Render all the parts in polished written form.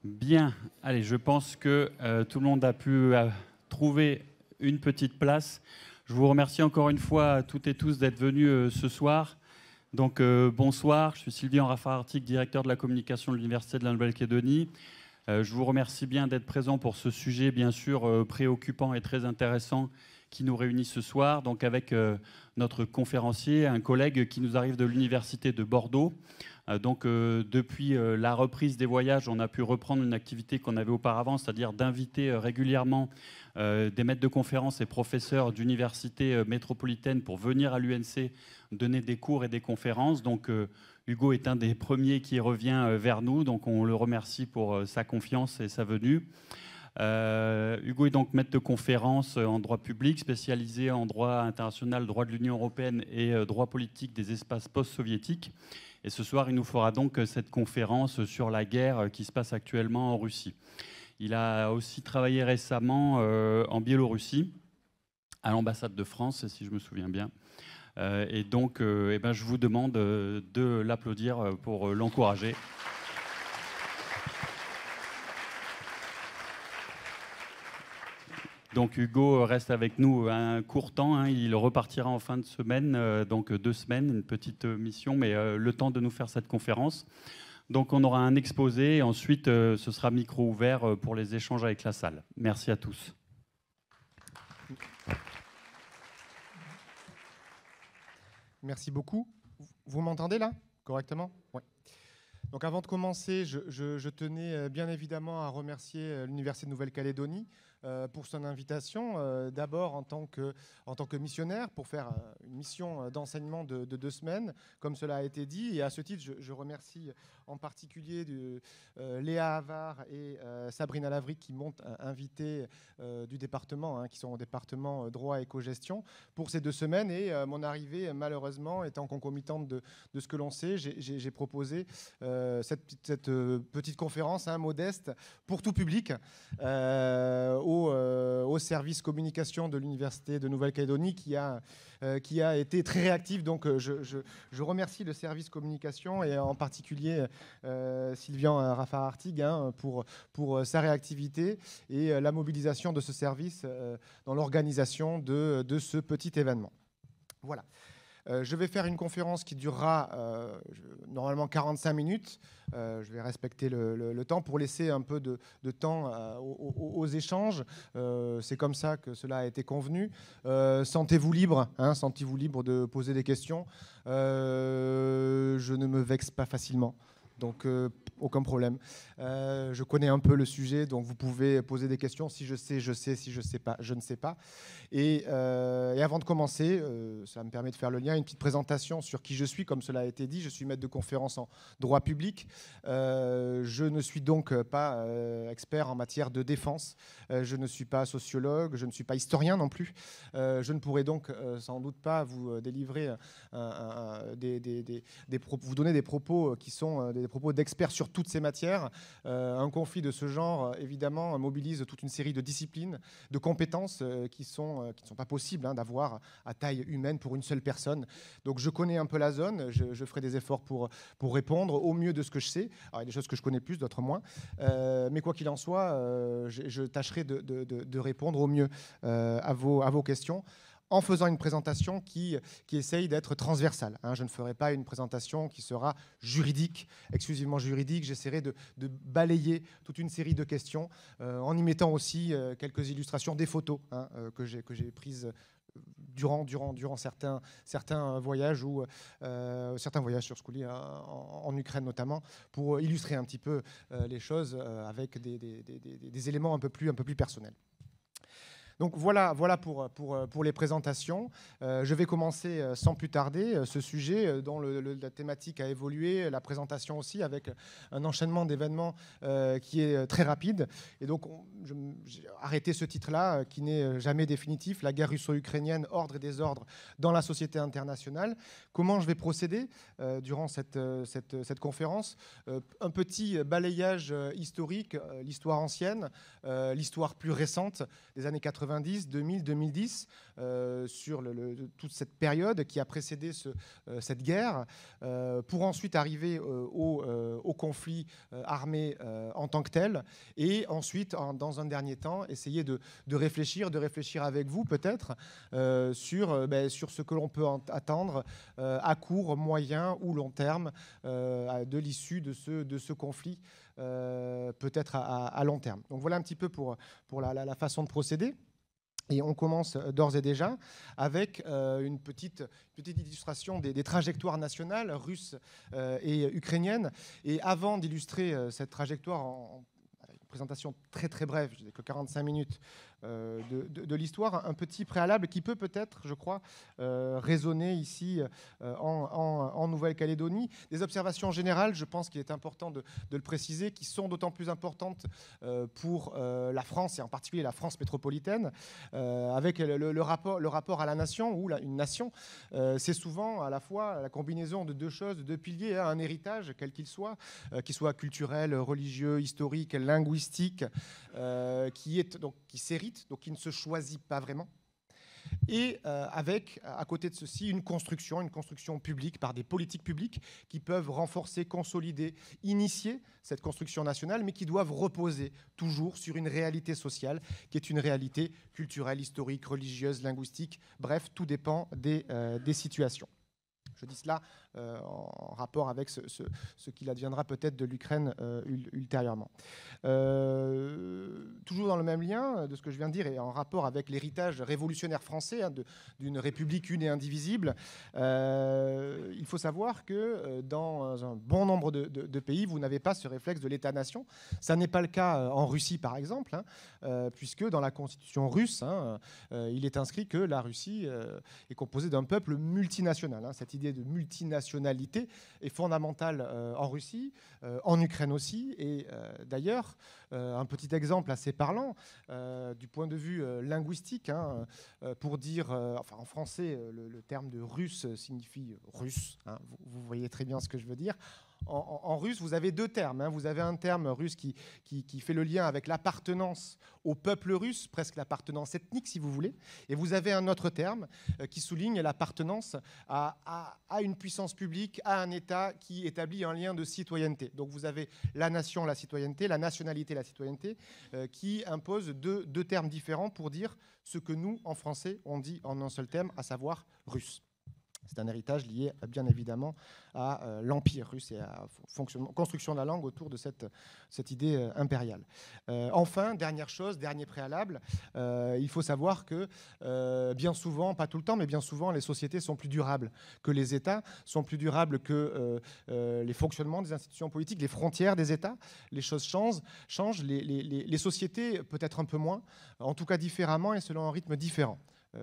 Bien, allez, je pense que tout le monde a pu trouver une petite place. Je vous remercie encore une fois à toutes et tous d'être venus ce soir. Donc bonsoir, je suis Sylvain Raffarin-Artic, directeur de la communication de l'Université de la Nouvelle-Calédonie. Je vous remercie bien d'être présent pour ce sujet bien sûr préoccupant et très intéressant qui nous réunit ce soir, donc avec notre conférencier, un collègue qui nous arrive de l'Université de Bordeaux. Donc depuis la reprise des voyages, on a pu reprendre une activité qu'on avait auparavant, c'est-à-dire d'inviter régulièrement des maîtres de conférences et professeurs d'universités métropolitaines pour venir à l'UNC donner des cours et des conférences. Donc Hugo est un des premiers qui revient vers nous, donc on le remercie pour sa confiance et sa venue. Hugo est donc maître de conférence en droit public, spécialisé en droit international, droit de l'Union européenne et droit politique des espaces post-soviétiques. Et ce soir, il nous fera donc cette conférence sur la guerre qui se passe actuellement en Russie. Il a aussi travaillé récemment en Biélorussie, à l'ambassade de France, si je me souviens bien. Et donc, je vous demande de l'applaudir pour l'encourager. Donc Hugo reste avec nous un court temps, hein. Il repartira en fin de semaine, donc 2 semaines, une petite mission, mais le temps de nous faire cette conférence. Donc on aura un exposé, et ensuite ce sera micro ouvert pour les échanges avec la salle. Merci à tous. Merci beaucoup. Vous m'entendez là correctement? Oui. Donc avant de commencer, je tenais bien évidemment à remercier l'Université de Nouvelle-Calédonie pour son invitation, d'abord en tant que missionnaire pour faire une mission d'enseignement de 2 semaines, comme cela a été dit. Et à ce titre, je remercie en particulier Léa Havard et Sabrina Lavric qui m'ont invité du département, qui sont au département droit et co-gestion, pour ces 2 semaines. Et mon arrivée, malheureusement, étant concomitante de ce que l'on sait, j'ai proposé cette petite conférence modeste pour tout public au service communication de l'Université de Nouvelle-Calédonie qui a été très réactif. Donc je remercie le service communication et en particulier Sylvain Raffarin-Artic pour sa réactivité et la mobilisation de ce service dans l'organisation de ce petit événement. Voilà. Je vais faire une conférence qui durera normalement 45 minutes. Je vais respecter le temps pour laisser un peu de temps aux échanges. C'est comme ça que cela a été convenu. Sentez-vous libre, sentez-vous libre de poser des questions. Je ne me vexe pas facilement. Donc, aucun problème. Je connais un peu le sujet, donc vous pouvez poser des questions. Si je sais, je sais. Si je ne sais pas, je ne sais pas. Et avant de commencer, ça me permet de faire le lien, une petite présentation sur qui je suis. Comme cela a été dit, je suis maître de conférence en droit public. Je ne suis donc pas expert en matière de défense. Je ne suis pas sociologue, je ne suis pas historien non plus. Je ne pourrai donc sans doute pas vous délivrer vous donner des propos qui sont des propos d'experts sur toutes ces matières. Un conflit de ce genre, évidemment, mobilise toute une série de disciplines, de compétences qui ne sont pas possibles d'avoir à taille humaine pour une seule personne. Donc je connais un peu la zone, je ferai des efforts pour répondre au mieux de ce que je sais. Alors, il y a des choses que je connais plus, d'autres moins. Mais quoi qu'il en soit, je tâcherai de répondre au mieux à vos questions, en faisant une présentation qui essaye d'être transversale. Je ne ferai pas une présentation qui sera juridique, exclusivement juridique. J'essaierai de balayer toute une série de questions en y mettant aussi quelques illustrations, des photos que j'ai prises durant certains voyages certains voyages sur Skoulie en Ukraine notamment, pour illustrer un petit peu les choses avec des éléments un peu plus personnels. Donc voilà pour les présentations. Je vais commencer sans plus tarder ce sujet dont la thématique a évolué, la présentation aussi, avec un enchaînement d'événements qui est très rapide. Et donc j'ai arrêté ce titre-là qui n'est jamais définitif, la guerre russo-ukrainienne, ordre et désordre dans la société internationale. Comment je vais procéder durant cette conférence? Un petit balayage historique, l'histoire ancienne, l'histoire plus récente des années 80. 90, 2000, 2010, sur toute cette période qui a précédé cette guerre, pour ensuite arriver au conflit armé en tant que tel, et ensuite, dans un dernier temps, essayer de réfléchir avec vous peut-être sur ce que l'on peut attendre à court, moyen ou long terme de l'issue de ce conflit, peut-être à long terme. Donc voilà un petit peu pour la façon de procéder. Et on commence d'ores et déjà avec une petite illustration des trajectoires nationales russes et ukrainiennes. Et avant d'illustrer cette trajectoire en présentation très très brève, je n'ai que 45 minutes de l'histoire, un petit préalable qui peut-être, je crois, résonner ici en Nouvelle-Calédonie. Des observations générales, je pense qu'il est important de le préciser, qui sont d'autant plus importantes pour la France, et en particulier la France métropolitaine, avec le rapport à la nation, ou une nation, c'est souvent à la fois la combinaison de deux choses, de deux piliers, un héritage, quel qu'il soit culturel, religieux, historique, linguistique, qui s'hérite, donc qui ne se choisit pas vraiment, et avec, à côté de ceci, une construction publique par des politiques publiques qui peuvent renforcer, consolider, initier cette construction nationale, mais qui doivent reposer toujours sur une réalité sociale, qui est une réalité culturelle, historique, religieuse, linguistique. Bref, tout dépend des situations. Je dis cela en rapport avec ce qu'il adviendra peut-être de l'Ukraine ultérieurement. Toujours dans le même lien de ce que je viens de dire et en rapport avec l'héritage révolutionnaire français d'une république une et indivisible, il faut savoir que dans un bon nombre de pays, vous n'avez pas ce réflexe de l'État-nation. Ça n'est pas le cas en Russie, par exemple, puisque dans la constitution russe, il est inscrit que la Russie est composée d'un peuple multinational. Cette idée de multinationalité est fondamentale en Russie, en Ukraine aussi. Et d'ailleurs, un petit exemple assez parlant du point de vue linguistique, pour dire, en français, le terme de russe signifie russe. Vous voyez très bien ce que je veux dire. En russe, vous avez deux termes. Vous avez un terme russe qui fait le lien avec l'appartenance au peuple russe, presque l'appartenance ethnique, si vous voulez. Et vous avez un autre terme qui souligne l'appartenance à une puissance publique, à un État qui établit un lien de citoyenneté. Donc vous avez la nation, la citoyenneté, la nationalité, la citoyenneté, qui imposent deux termes différents pour dire ce que nous, en français, on dit en un seul terme, à savoir russe. C'est un héritage lié, bien évidemment, à l'Empire russe et à la construction de la langue autour de cette idée impériale. Enfin, dernière chose, dernier préalable, il faut savoir que bien souvent, pas tout le temps, mais bien souvent, les sociétés sont plus durables que les États, sont plus durables que les fonctionnements des institutions politiques, les frontières des États. Les choses changent, les sociétés peut-être un peu moins, en tout cas différemment et selon un rythme différent.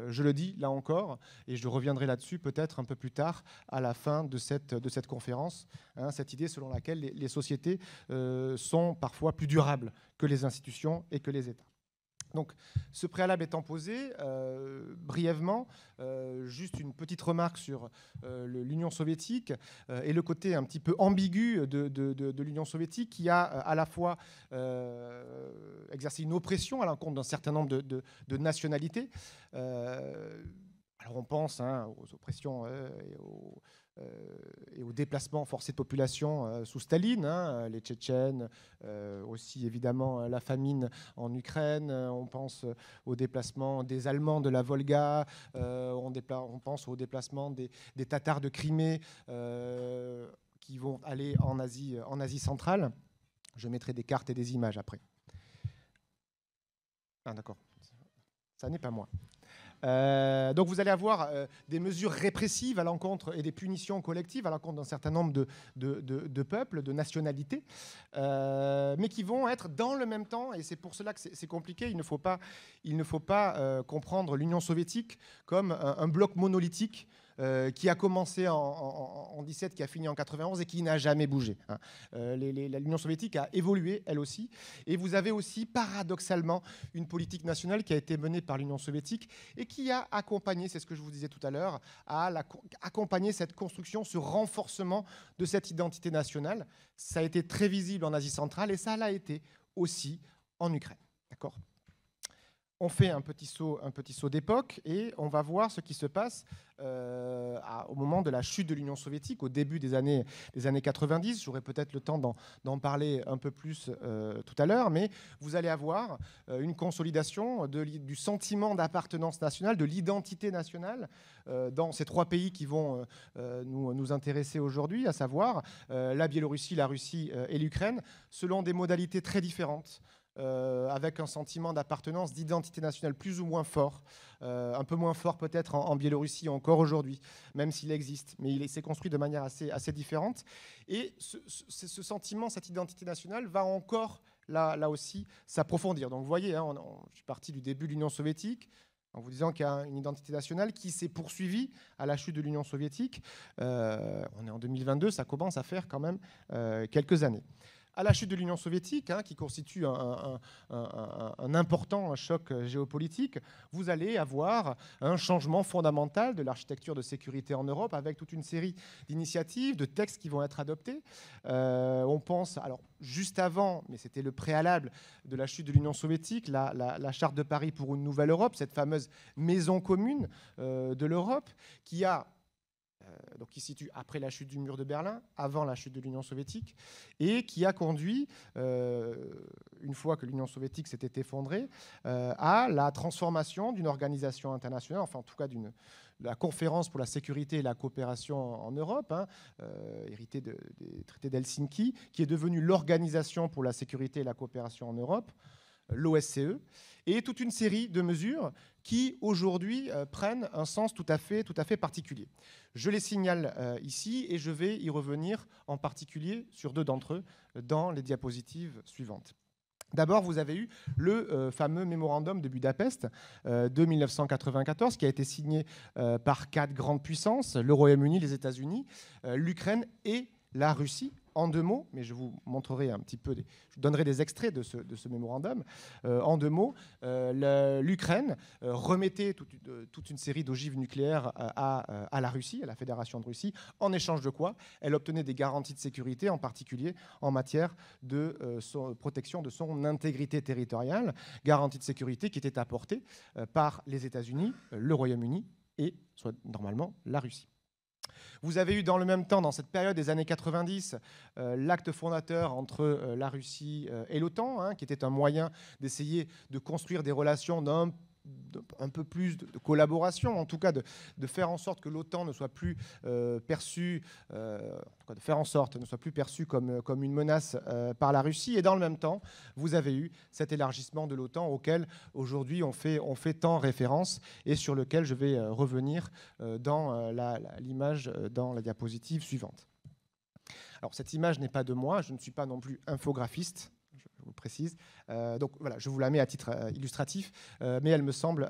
Je le dis là encore, et je reviendrai là-dessus peut-être un peu plus tard à la fin de cette conférence, cette idée selon laquelle les sociétés sont parfois plus durables que les institutions et que les États. Donc, ce préalable étant posé, brièvement, juste une petite remarque sur l'Union soviétique et le côté un petit peu ambigu de l'Union soviétique qui a à la fois exercé une oppression à l'encontre d'un certain nombre de nationalités. Alors on pense aux oppressions et aux déplacements forcés de population sous Staline, les Tchétchènes, aussi évidemment la famine en Ukraine, on pense aux déplacements des Allemands de la Volga, on pense aux déplacements des Tatars de Crimée qui vont aller en Asie centrale. Je mettrai des cartes et des images après. Ah d'accord, ça n'est pas moi. Donc vous allez avoir des mesures répressives à l'encontre et des punitions collectives à l'encontre d'un certain nombre de peuples, de nationalités, mais qui vont être dans le même temps, et c'est pour cela que c'est compliqué, il ne faut pas comprendre l'Union soviétique comme un bloc monolithique qui a commencé en 17, qui a fini en 91 et qui n'a jamais bougé. L'Union soviétique a évolué, elle aussi. Et vous avez aussi, paradoxalement, une politique nationale qui a été menée par l'Union soviétique et qui a accompagné, c'est ce que je vous disais tout à l'heure, accompagné cette construction, ce renforcement de cette identité nationale. Ça a été très visible en Asie centrale et ça l'a été aussi en Ukraine. D'accord ? On fait un petit saut d'époque et on va voir ce qui se passe au moment de la chute de l'Union soviétique, au début des années 90. J'aurai peut-être le temps d'en parler un peu plus tout à l'heure, mais vous allez avoir une consolidation du sentiment d'appartenance nationale, de l'identité nationale dans ces trois pays qui vont nous intéresser aujourd'hui, à savoir la Biélorussie, la Russie et l'Ukraine, selon des modalités très différentes. Avec un sentiment d'appartenance, d'identité nationale plus ou moins fort, un peu moins fort peut-être en Biélorussie encore aujourd'hui, même s'il existe, mais il s'est construit de manière assez différente. Et ce sentiment, cette identité nationale va encore, là aussi, s'approfondir. Donc vous voyez, hein, je suis parti du début de l'Union soviétique, en vous disant qu'il y a une identité nationale qui s'est poursuivie à la chute de l'Union soviétique. On est en 2022, ça commence à faire quand même quelques années. À la chute de l'Union soviétique, hein, qui constitue un important choc géopolitique, vous allez avoir un changement fondamental de l'architecture de sécurité en Europe, avec toute une série d'initiatives, de textes qui vont être adoptés. On pense, alors juste avant, mais c'était le préalable de la chute de l'Union soviétique, la Charte de Paris pour une nouvelle Europe, cette fameuse maison commune de l'Europe, qui se situe après la chute du mur de Berlin, avant la chute de l'Union soviétique, et qui a conduit, une fois que l'Union soviétique s'était effondrée, à la transformation d'une organisation internationale, enfin en tout cas de la Conférence pour la sécurité et la coopération en Europe, hein, héritée des traités d'Helsinki, qui est devenue l'Organisation pour la sécurité et la coopération en Europe, l'OSCE, et toute une série de mesures qui, aujourd'hui, prennent un sens tout à fait particulier. Je les signale ici et je vais y revenir en particulier sur deux d'entre eux dans les diapositives suivantes. D'abord, vous avez eu le fameux mémorandum de Budapest de 1994 qui a été signé par 4 grandes puissances, le Royaume-Uni, les États-Unis, l'Ukraine et la Russie. En deux mots, mais je vous montrerai un petit peu, je vous donnerai des extraits de ce mémorandum. En deux mots, l'Ukraine remettait toute une série d'ogives nucléaires à la Russie, à la Fédération de Russie, en échange de quoi elle obtenait des garanties de sécurité, en particulier en matière de protection de son intégrité territoriale, garanties de sécurité qui étaient apportées par les États-Unis, le Royaume-Uni et, soit normalement, la Russie. Vous avez eu dans le même temps, dans cette période des années 90, l'acte fondateur entre la Russie et l'OTAN, hein, qui était un moyen d'essayer de construire des relations un peu plus de collaboration, en tout cas de faire en sorte que l'OTAN ne soit plus perçue, comme une menace par la Russie. Et dans le même temps, vous avez eu cet élargissement de l'OTAN auquel aujourd'hui on fait tant référence et sur lequel je vais revenir dans l'image, dans la diapositive suivante. Alors cette image n'est pas de moi, je ne suis pas non plus infographiste. Je vous précise. Donc voilà, je vous la mets à titre illustratif, mais elle me semble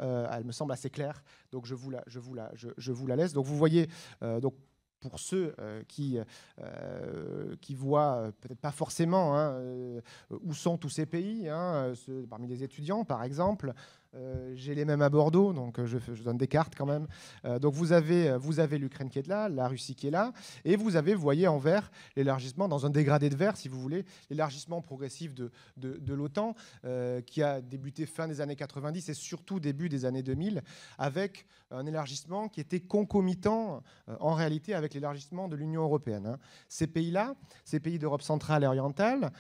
assez claire. Donc je vous la laisse. Donc vous voyez, donc pour ceux qui voient peut-être pas forcément hein, où sont tous ces pays, hein, parmi les étudiants par exemple. J'ai les mêmes à Bordeaux, donc je donne des cartes quand même. Donc vous avez l'Ukraine qui est là, la Russie qui est là, et vous voyez en vert l'élargissement, dans un dégradé de vert si vous voulez, l'élargissement progressif de l'OTAN qui a débuté fin des années 90 et surtout début des années 2000, avec un élargissement qui était concomitant en réalité avec l'élargissement de l'Union européenne. Hein. Ces pays-là, ces pays d'Europe centrale et orientale,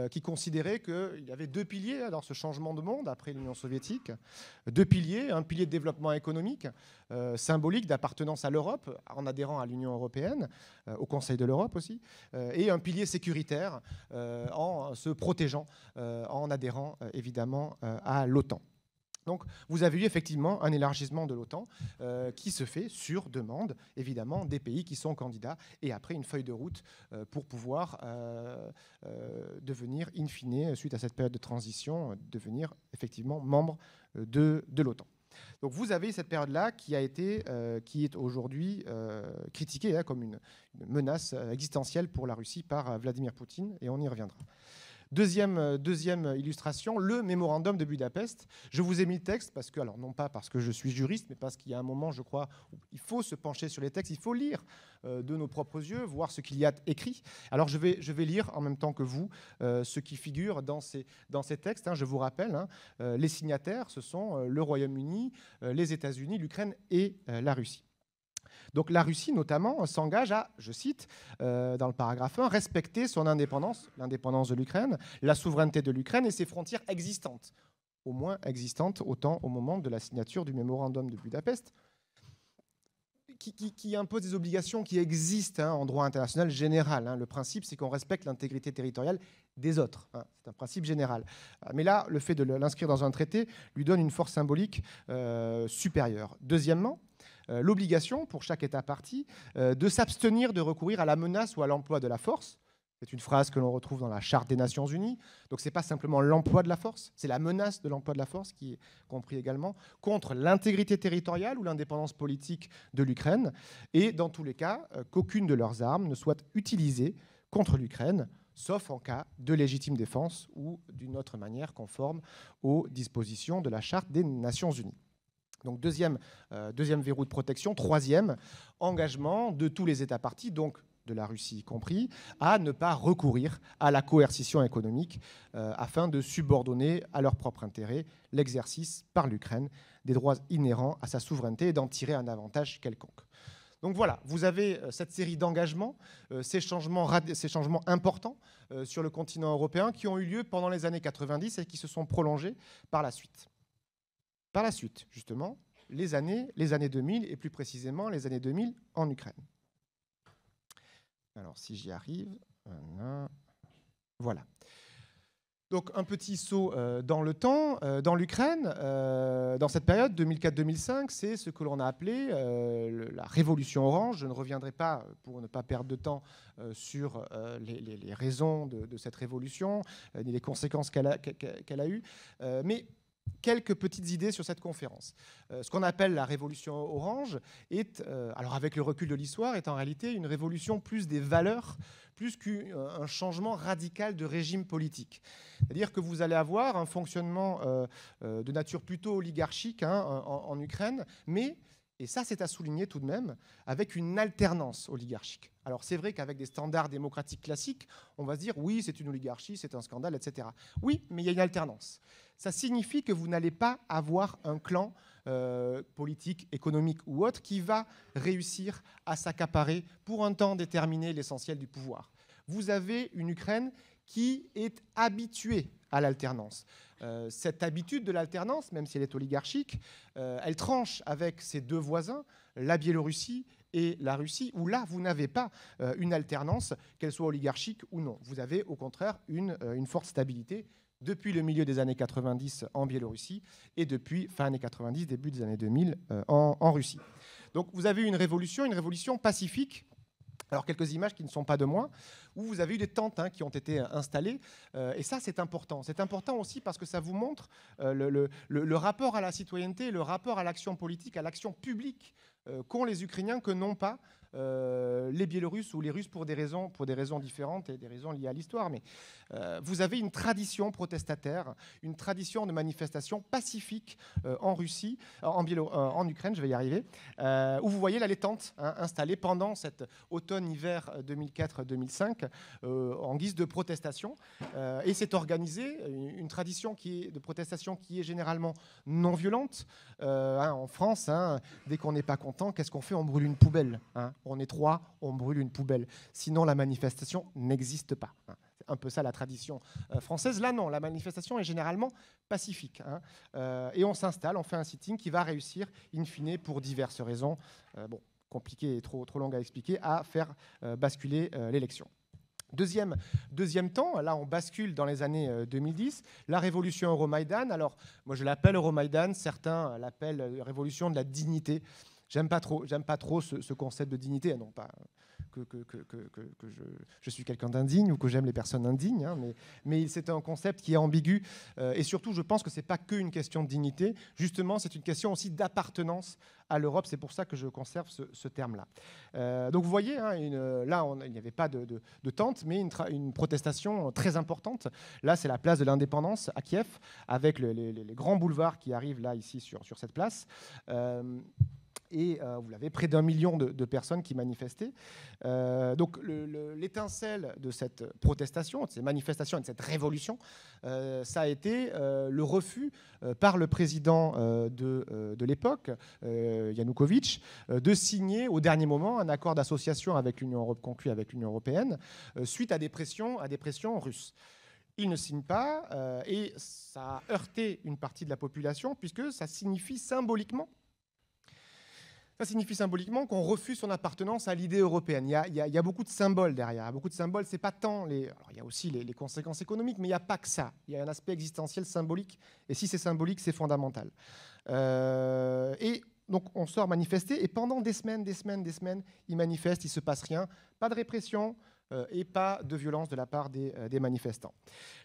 qui considéraient qu'il y avait deux piliers dans ce changement de monde après l'Union soviétique. Deux piliers, un pilier de développement économique symbolique d'appartenance à l'Europe en adhérant à l'Union européenne, au Conseil de l'Europe aussi, et un pilier sécuritaire en se protégeant, en adhérant évidemment à l'OTAN. Donc vous avez eu effectivement un élargissement de l'OTAN qui se fait sur demande évidemment des pays qui sont candidats et après une feuille de route pour pouvoir devenir in fine, suite à cette période de transition, devenir effectivement membre de l'OTAN. Donc vous avez cette période-là qui est aujourd'hui critiquée hein, comme une menace existentielle pour la Russie par Vladimir Poutine et on y reviendra. Deuxième illustration, le mémorandum de Budapest. Je vous ai mis le texte parce que, alors non pas parce que je suis juriste, mais parce qu'il y a un moment, je crois, où il faut se pencher sur les textes, il faut lire de nos propres yeux, voir ce qu'il y a écrit. Alors je vais lire en même temps que vous ce qui figure dans ces textes. Hein. Je vous rappelle, hein, les signataires, ce sont le Royaume-Uni, les États-Unis, l'Ukraine et la Russie. Donc la Russie, notamment, s'engage à, je cite, dans le paragraphe 1, respecter son indépendance, l'indépendance de l'Ukraine, la souveraineté de l'Ukraine et ses frontières existantes, au moins existantes autant au moment de la signature du mémorandum de Budapest, qui impose des obligations qui existent en droit international général. Hein. Le principe, c'est qu'on respecte l'intégrité territoriale des autres. Hein. C'est un principe général. Mais là, le fait de l'inscrire dans un traité lui donne une force symbolique supérieure. Deuxièmement, l'obligation pour chaque État partie de s'abstenir de recourir à la menace ou à l'emploi de la force. C'est une phrase que l'on retrouve dans la Charte des Nations Unies. Donc ce n'est pas simplement l'emploi de la force, c'est la menace de l'emploi de la force qui est compris également, contre l'intégrité territoriale ou l'indépendance politique de l'Ukraine. Et dans tous les cas, qu'aucune de leurs armes ne soit utilisée contre l'Ukraine, sauf en cas de légitime défense ou d'une autre manière conforme aux dispositions de la Charte des Nations Unies. Donc deuxième verrou de protection. Troisième, engagement de tous les États parties, donc de la Russie y compris, à ne pas recourir à la coercition économique afin de subordonner à leur propre intérêt l'exercice par l'Ukraine des droits inhérents à sa souveraineté et d'en tirer un avantage quelconque. Donc voilà, vous avez cette série d'engagements, ces changements importants sur le continent européen qui ont eu lieu pendant les années 90 et qui se sont prolongés par la suite. Par la suite, justement, les années 2000 et plus précisément les années 2000 en Ukraine. Alors, si j'y arrive, voilà. Donc, un petit saut dans le temps. Dans l'Ukraine, dans cette période 2004-2005, c'est ce que l'on a appelé la révolution orange. Je ne reviendrai pas, pour ne pas perdre de temps, sur les raisons de cette révolution, ni les conséquences qu'elle a eues. Mais quelques petites idées sur cette conférence. Ce qu'on appelle la révolution orange est, alors avec le recul de l'histoire, est en réalité une révolution plus des valeurs, plus qu'un changement radical de régime politique. C'est-à-dire que vous allez avoir un fonctionnement de nature plutôt oligarchique en Ukraine, mais, et ça c'est à souligner tout de même, avec une alternance oligarchique. Alors c'est vrai qu'avec des standards démocratiques classiques, on va se dire oui, c'est une oligarchie, c'est un scandale, etc. Oui, mais il y a une alternance. Ça signifie que vous n'allez pas avoir un clan politique, économique ou autre qui va réussir à s'accaparer pour un temps déterminé l'essentiel du pouvoir. Vous avez une Ukraine qui est habituée à l'alternance. Cette habitude de l'alternance, même si elle est oligarchique, elle tranche avec ses deux voisins, la Biélorussie et la Russie, où là, vous n'avez pas une alternance, qu'elle soit oligarchique ou non. Vous avez au contraire une forte stabilité depuis le milieu des années 90 en Biélorussie et depuis fin années 90, début des années 2000 en Russie. Donc vous avez une révolution pacifique. Alors quelques images qui ne sont pas de moi, où vous avez eu des tentes qui ont été installées. Et ça, c'est important. C'est important aussi parce que ça vous montre le rapport à la citoyenneté, le rapport à l'action politique, à l'action publique qu'ont les Ukrainiens, que n'ont pas les Biélorusses ou les Russes pour des raisons différentes et des raisons liées à l'histoire. Mais vous avez une tradition protestataire, une tradition de manifestation pacifique en Russie, en Ukraine, je vais y arriver, où vous voyez là les tentes installées pendant cet automne-hiver 2004-2005 en guise de protestation. Et c'est organisé, une tradition de protestation qui est généralement non violente. En France, dès qu'on n'est pas content, qu'est-ce qu'on fait? On brûle une poubelle. On est trois, on brûle une poubelle. Sinon, la manifestation n'existe pas. C'est un peu ça la tradition française. Là, non, la manifestation est généralement pacifique. Et on s'installe, on fait un sitting qui va réussir, in fine, pour diverses raisons, compliquées et trop longues à expliquer, à faire basculer l'élection. Deuxième temps, là on bascule dans les années 2010, la révolution Euromaïdan. Alors moi je l'appelle Euromaïdan, certains l'appellent révolution de la dignité. J'aime pas trop ce concept de dignité, non pas je suis quelqu'un d'indigne ou que j'aime les personnes indignes, hein, mais c'est un concept qui est ambigu. Et surtout, je pense que ce n'est pas qu'une question de dignité. Justement, c'est une question aussi d'appartenance à l'Europe. C'est pour ça que je conserve ce terme-là. Donc vous voyez, hein, là, il n'y avait pas de tente, mais une protestation très importante. Là, c'est la place de l'Indépendance à Kiev, avec les grands boulevards qui arrivent là, ici, sur cette place. Et vous l'avez, près d'1 million de personnes qui manifestaient. Donc l'étincelle de cette protestation, de ces manifestations et de cette révolution, ça a été le refus par le président de l'époque, Yanukovych, de signer au dernier moment un accord d'association avec l'Union européenne, conclu avec l'Union européenne, suite à des pressions russes. Il ne signe pas et ça a heurté une partie de la population puisque ça signifie symboliquement qu'on refuse son appartenance à l'idée européenne. Il y a beaucoup de symboles derrière. Beaucoup de symboles, c'est pas tant les... Alors, il y a aussi les conséquences économiques, mais il n'y a pas que ça. Il y a un aspect existentiel symbolique. Et si c'est symbolique, c'est fondamental. Et donc, on sort manifester. Et pendant des semaines, ils manifestent, il ne se passe rien. Pas de répression et pas de violence de la part des manifestants.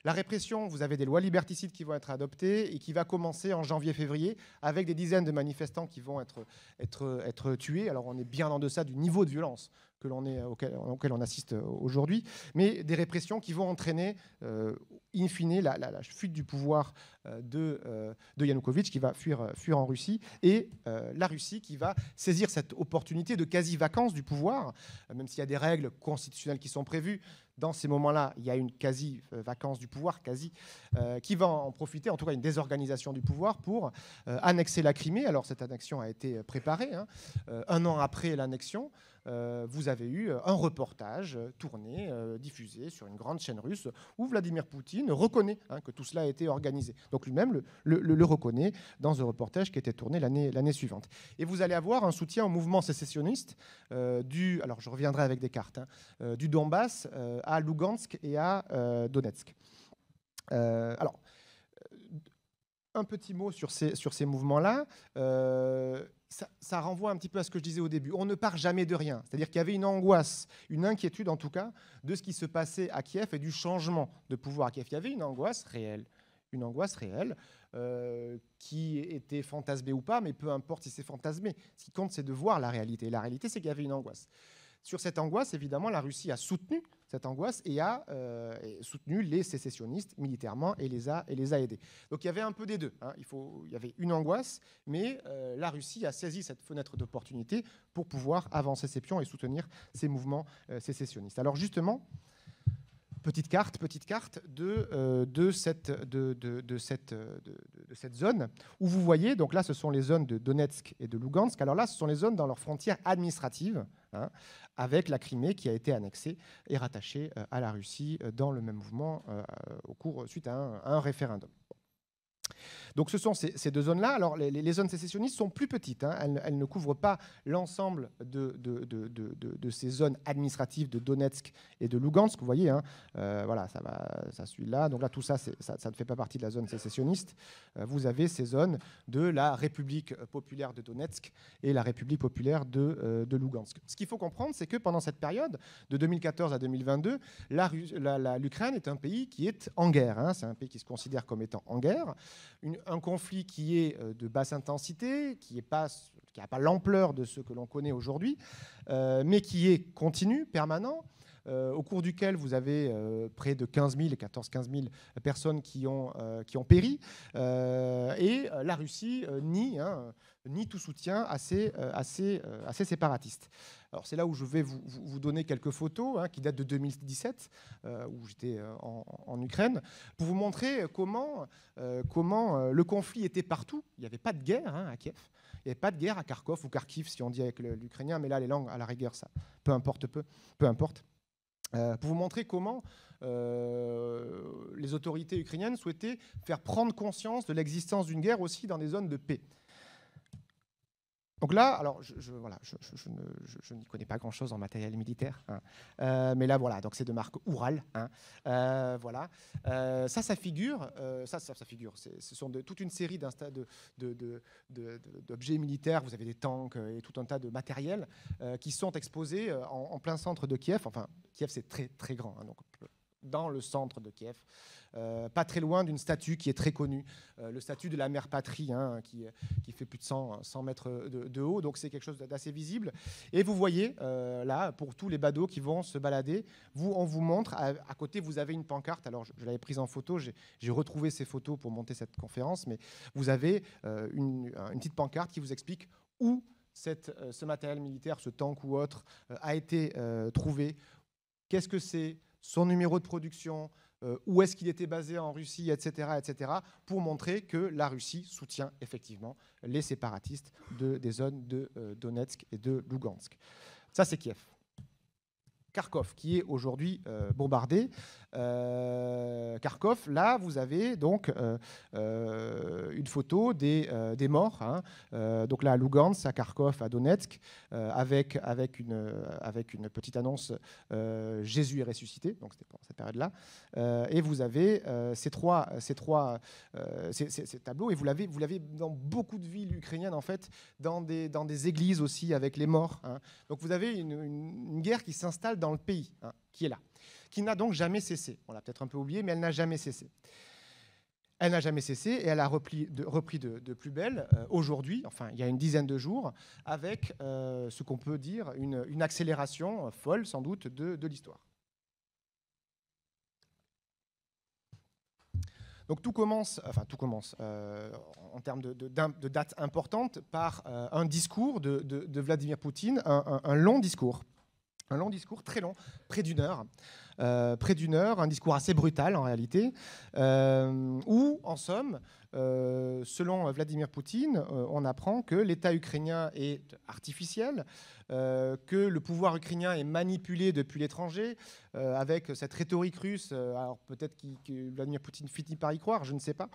La répression, vous avez des lois liberticides qui vont être adoptées et qui va commencer en janvier-février avec des dizaines de manifestants qui vont être tués. Alors on est bien en deçà du niveau de violence auquel on assiste aujourd'hui, mais des répressions qui vont entraîner in fine la fuite du pouvoir de Yanukovych, qui va fuir en Russie, et la Russie qui va saisir cette opportunité de quasi-vacance du pouvoir, même s'il y a des règles constitutionnelles qui sont prévues. Dans ces moments-là, il y a une quasi-vacance du pouvoir, qui va en profiter, en tout cas une désorganisation du pouvoir, pour annexer la Crimée. Alors cette annexion a été préparée. 1 an après l'annexion, vous avez eu un reportage tourné, diffusé sur une grande chaîne russe, où Vladimir Poutine reconnaît que tout cela a été organisé. Donc lui-même le reconnaît dans un reportage qui a été tourné l'année suivante. Et vous allez avoir un soutien au mouvement sécessionniste alors je reviendrai avec des cartes, du Donbass à Lugansk et à Donetsk. Alors, un petit mot sur ces mouvements-là. Ça renvoie un petit peu à ce que je disais au début. On ne part jamais de rien. C'est-à-dire qu'il y avait une angoisse, une inquiétude en tout cas, de ce qui se passait à Kiev et du changement de pouvoir à Kiev. Il y avait une angoisse réelle, qui était fantasmée ou pas, mais peu importe si c'est fantasmé. Ce qui compte, c'est de voir la réalité. Et la réalité, c'est qu'il y avait une angoisse. Sur cette angoisse, évidemment, la Russie a soutenu cette angoisse et a soutenu les sécessionnistes militairement et les a aidés. Donc il y avait un peu des deux. Il y avait une angoisse, mais la Russie a saisi cette fenêtre d'opportunité pour pouvoir avancer ses pions et soutenir ces mouvements sécessionnistes. Alors justement, petite carte de cette zone où vous voyez, donc là ce sont les zones de Donetsk et de Lugansk. Alors là ce sont les zones dans leurs frontières administratives, avec la Crimée qui a été annexée et rattachée à la Russie dans le même mouvement suite à un référendum. Donc ce sont ces deux zones-là. Alors les zones sécessionnistes sont plus petites. Elles ne couvrent pas l'ensemble de ces zones administratives de Donetsk et de Lugansk. Vous voyez, voilà, ça suit là. Donc là, tout ça, ça ne fait pas partie de la zone sécessionniste. Vous avez ces zones de la République populaire de Donetsk et la République populaire de Lugansk. Ce qu'il faut comprendre, c'est que pendant cette période, de 2014 à 2022, l'Ukraine est un pays qui est en guerre. C'est un pays qui se considère comme étant en guerre. Un conflit qui est de basse intensité, qui n'a pas l'ampleur de ce que l'on connaît aujourd'hui, mais qui est continu, permanent, au cours duquel vous avez près de 14-15 000 personnes qui ont péri. Et la Russie nie tout soutien à ces séparatistes. Alors c'est là où je vais vous donner quelques photos qui datent de 2017, où j'étais en Ukraine, pour vous montrer comment le conflit était partout. Il n'y avait pas de guerre à Kiev. Il n'y avait pas de guerre à Kharkov ou Kharkiv, si on dit avec l'ukrainien, mais là, les langues, à la rigueur, ça, peu importe. Pour vous montrer comment les autorités ukrainiennes souhaitaient faire prendre conscience de l'existence d'une guerre aussi dans des zones de paix. Donc là, alors voilà, je n'y connais pas grand-chose en matériel militaire, hein. Mais là, voilà, donc c'est de marque Ural, hein. Voilà. Ça figure, ce sont toute une série d'objets militaires. Vous avez des tanks et tout un tas de matériel qui sont exposés en plein centre de Kiev. Enfin, Kiev, c'est très, très grand, hein, donc dans le centre de Kiev. Pas très loin d'une statue qui est très connue, le statut de la mère patrie, hein, qui fait plus de 100 mètres de haut, donc c'est quelque chose d'assez visible. Et vous voyez, là, pour tous les badauds qui vont se balader, on vous montre, à côté, vous avez une pancarte. Alors, je l'avais prise en photo, j'ai retrouvé ces photos pour monter cette conférence, mais vous avez une petite pancarte qui vous explique où ce matériel militaire, ce tank ou autre, a été trouvé, qu'est-ce que c'est, son numéro de production, où est-ce qu'il était basé en Russie, etc., pour montrer que la Russie soutient effectivement les séparatistes des zones de Donetsk et de Lugansk. Ça, c'est Kiev. Kharkov, qui est aujourd'hui bombardé. Kharkov, là, vous avez donc une photo des morts, hein. Donc là, à Lugansk, à Kharkov, à Donetsk, avec une petite annonce Jésus est ressuscité, donc c'était pour cette période-là. Et vous avez ces tableaux, et vous l'avez dans beaucoup de villes ukrainiennes, en fait, dans des églises aussi, avec les morts, hein. Donc vous avez une guerre qui s'installe dans le pays, hein, qui est là, qui n'a donc jamais cessé. On l'a peut-être un peu oublié, mais elle n'a jamais cessé. Elle n'a jamais cessé et elle a repris de plus belle aujourd'hui, enfin il y a une dizaine de jours, avec ce qu'on peut dire une accélération folle sans doute de l'histoire. Donc tout commence en termes de date importante par un discours de Vladimir Poutine, un long discours. Un long discours très long, près d'une heure, un discours assez brutal en réalité, où, en somme, selon Vladimir Poutine, on apprend que l'État ukrainien est artificiel, que le pouvoir ukrainien est manipulé depuis l'étranger, avec cette rhétorique russe. Alors peut-être que Vladimir Poutine finit par y croire, je ne sais pas.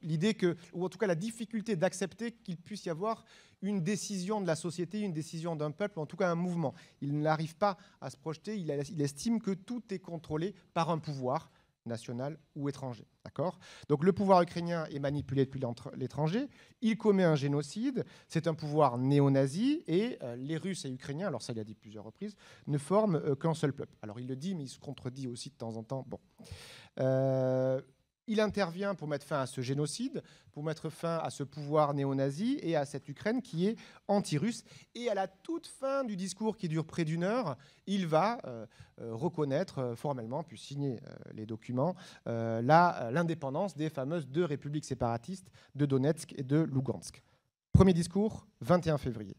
L'idée ou en tout cas la difficulté d'accepter qu'il puisse y avoir une décision de la société, une décision d'un peuple, en tout cas un mouvement. Il n'arrive pas à se projeter, il estime que tout est contrôlé par un pouvoir national ou étranger. D'accord ? Donc le pouvoir ukrainien est manipulé depuis l'étranger, il commet un génocide, c'est un pouvoir néo-nazi, et les Russes et Ukrainiens, alors ça il a dit plusieurs reprises, ne forment qu'un seul peuple. Alors il le dit, mais il se contredit aussi de temps en temps. Bon. Il intervient pour mettre fin à ce génocide, pour mettre fin à ce pouvoir néo-nazi et à cette Ukraine qui est anti-russe. Et à la toute fin du discours qui dure près d'une heure, il va reconnaître formellement, puis signer les documents, l'indépendance des fameuses 2 républiques séparatistes de Donetsk et de Lugansk. Premier discours, 21 février.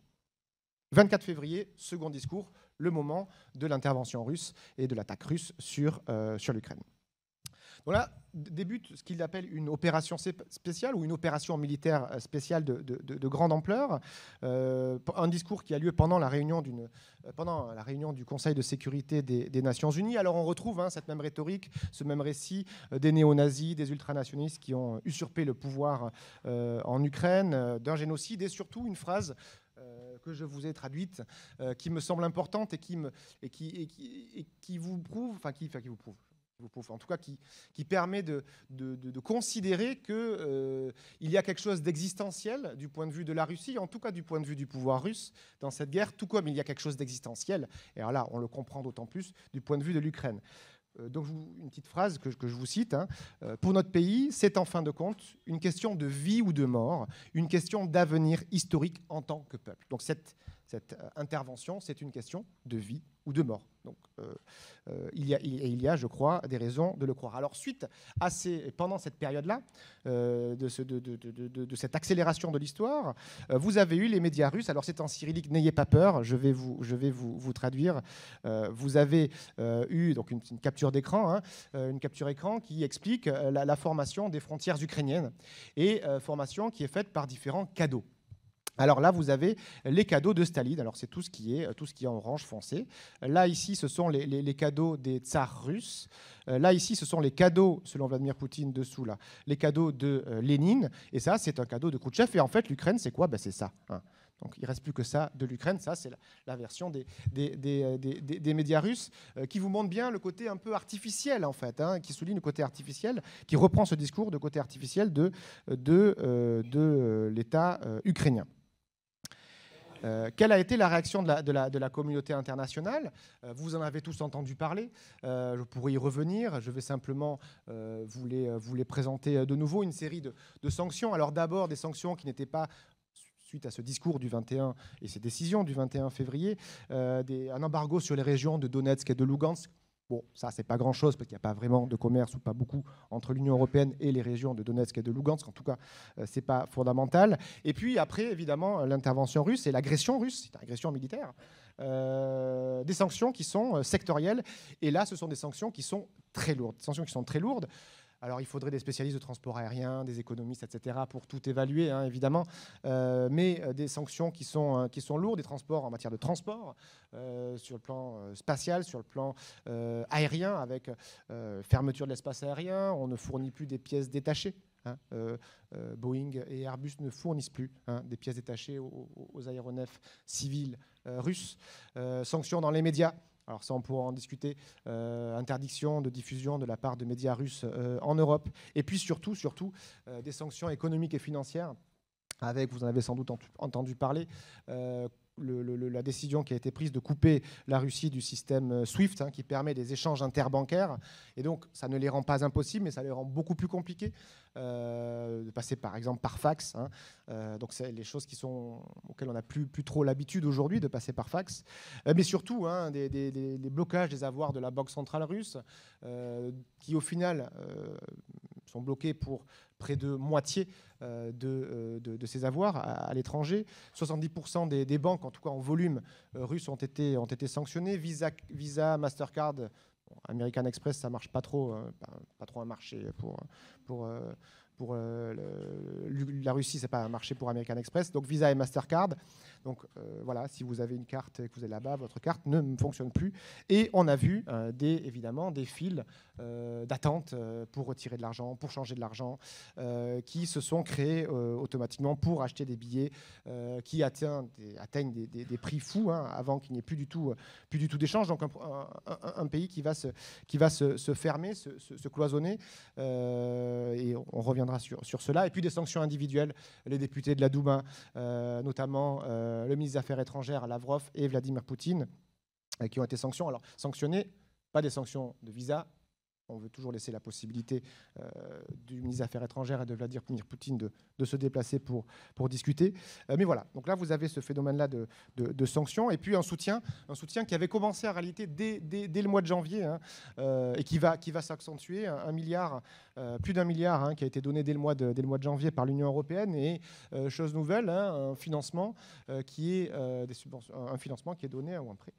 24 février, second discours, le moment de l'intervention russe et de l'attaque russe sur l'Ukraine. Donc là débute ce qu'il appelle une opération spéciale ou une opération militaire spéciale de grande ampleur. Un discours qui a lieu pendant la réunion du Conseil de sécurité des Nations Unies. Alors on retrouve cette même rhétorique, ce même récit des néo-nazis, des ultranationalistes qui ont usurpé le pouvoir en Ukraine, d'un génocide, et surtout une phrase que je vous ai traduite, qui me semble importante et qui vous prouve, en tout cas qui permet de considérer qu'il y a quelque chose d'existentiel du point de vue de la Russie, en tout cas du point de vue du pouvoir russe dans cette guerre, tout comme il y a quelque chose d'existentiel, et alors là on le comprend d'autant plus, du point de vue de l'Ukraine. Donc une petite phrase que je vous cite, pour notre pays, c'est en fin de compte une question de vie ou de mort, une question d'avenir historique en tant que peuple. Donc cette intervention, c'est une question de vie ou de mort. Donc il y a, je crois, des raisons de le croire. Alors pendant cette période-là, de cette accélération de l'histoire, vous avez eu les médias russes. Alors c'est en cyrillique, n'ayez pas peur, je vais vous traduire. Vous avez eu donc une capture d'écran, une capture écran qui explique la formation des frontières ukrainiennes, et formation qui est faite par différents cadeaux. Alors là, vous avez les cadeaux de Staline. Alors c'est tout ce qui est en orange foncé. Là, ici, ce sont les cadeaux des tsars russes. Là, ici, ce sont les cadeaux, selon Vladimir Poutine, dessous, là, les cadeaux de Lénine. Et ça, c'est un cadeau de Khrouchtchev. Et en fait, l'Ukraine, c'est quoi? C'est ça. Hein. Donc il ne reste plus que ça de l'Ukraine. Ça, c'est la version des médias russes qui vous montre bien le côté un peu artificiel, en fait, hein, qui souligne le côté artificiel, qui reprend ce discours de côté artificiel de l'État ukrainien. Quelle a été la réaction de la communauté internationale? Vous en avez tous entendu parler. Je pourrais y revenir. Je vais simplement vous les présenter de nouveau. Une série de sanctions. Alors d'abord, des sanctions qui n'étaient pas, suite à ce discours du 21 et ces décisions du 21 février, un embargo sur les régions de Donetsk et de Lugansk. Bon, ça, c'est pas grand-chose parce qu'il n'y a pas vraiment de commerce ou pas beaucoup entre l'Union européenne et les régions de Donetsk et de Lugansk. En tout cas, c'est pas fondamental. Et puis après, évidemment, l'intervention russe et l'agression russe, c'est une agression militaire, des sanctions qui sont sectorielles. Et là, ce sont des sanctions qui sont très lourdes. Des sanctions qui sont très lourdes. Alors, il faudrait des spécialistes de transport aérien, des économistes, etc., pour tout évaluer, hein, évidemment. Mais des sanctions qui sont lourdes, des transports en matière de transport, sur le plan spatial, sur le plan aérien, avec fermeture de l'espace aérien. On ne fournit plus des pièces détachées. Hein. Boeing et Airbus ne fournissent plus des pièces détachées aux aéronefs civils russes. Sanctions dans les médias. Alors ça, on pourra en discuter. Interdiction de diffusion de la part de médias russes en Europe. Et puis surtout des sanctions économiques et financières, avec, vous en avez sans doute entendu parler, la décision qui a été prise de couper la Russie du système SWIFT, hein, qui permet des échanges interbancaires. Et donc, ça ne les rend pas impossibles, mais ça les rend beaucoup plus compliqués de passer, par exemple, par fax. Hein. Donc, c'est les choses auxquelles on n'a plus trop l'habitude aujourd'hui de passer par fax. Mais surtout, hein, des blocages des avoirs de la Banque centrale russe, qui, au final, sont bloqués pour près de moitié de ces avoirs à l'étranger. 70% des banques, en tout cas en volume, russes ont été sanctionnées. Visa, Mastercard, American Express, ça marche pas trop un marché pour la Russie, c'est pas un marché pour American Express. Donc Visa et Mastercard. Donc voilà, si vous avez une carte et que vous êtes là-bas, votre carte ne fonctionne plus. Et on a vu évidemment des files d'attente pour retirer de l'argent, pour changer de l'argent, qui se sont créés automatiquement pour acheter des billets qui atteignent des prix fous, hein, avant qu'il n'y ait plus du tout d'échange. Donc un pays qui va se fermer, se cloisonner. Et on reviendra sur cela. Et puis des sanctions individuelles. Les députés de la Douma, notamment le ministre des Affaires étrangères, Lavrov, et Vladimir Poutine, qui ont été sanctionnés, pas des sanctions de visa. On veut toujours laisser la possibilité du ministre des Affaires étrangères et de Vladimir Poutine de se déplacer pour discuter. Mais voilà, donc là, vous avez ce phénomène-là de sanctions. Et puis un soutien qui avait commencé en réalité dès le mois de janvier, hein, et qui va s'accentuer. Plus d'1 milliard, hein, qui a été donné dès le mois de janvier par l'Union européenne. Et chose nouvelle, hein, un financement qui est un financement qui est donné, ou un prêt,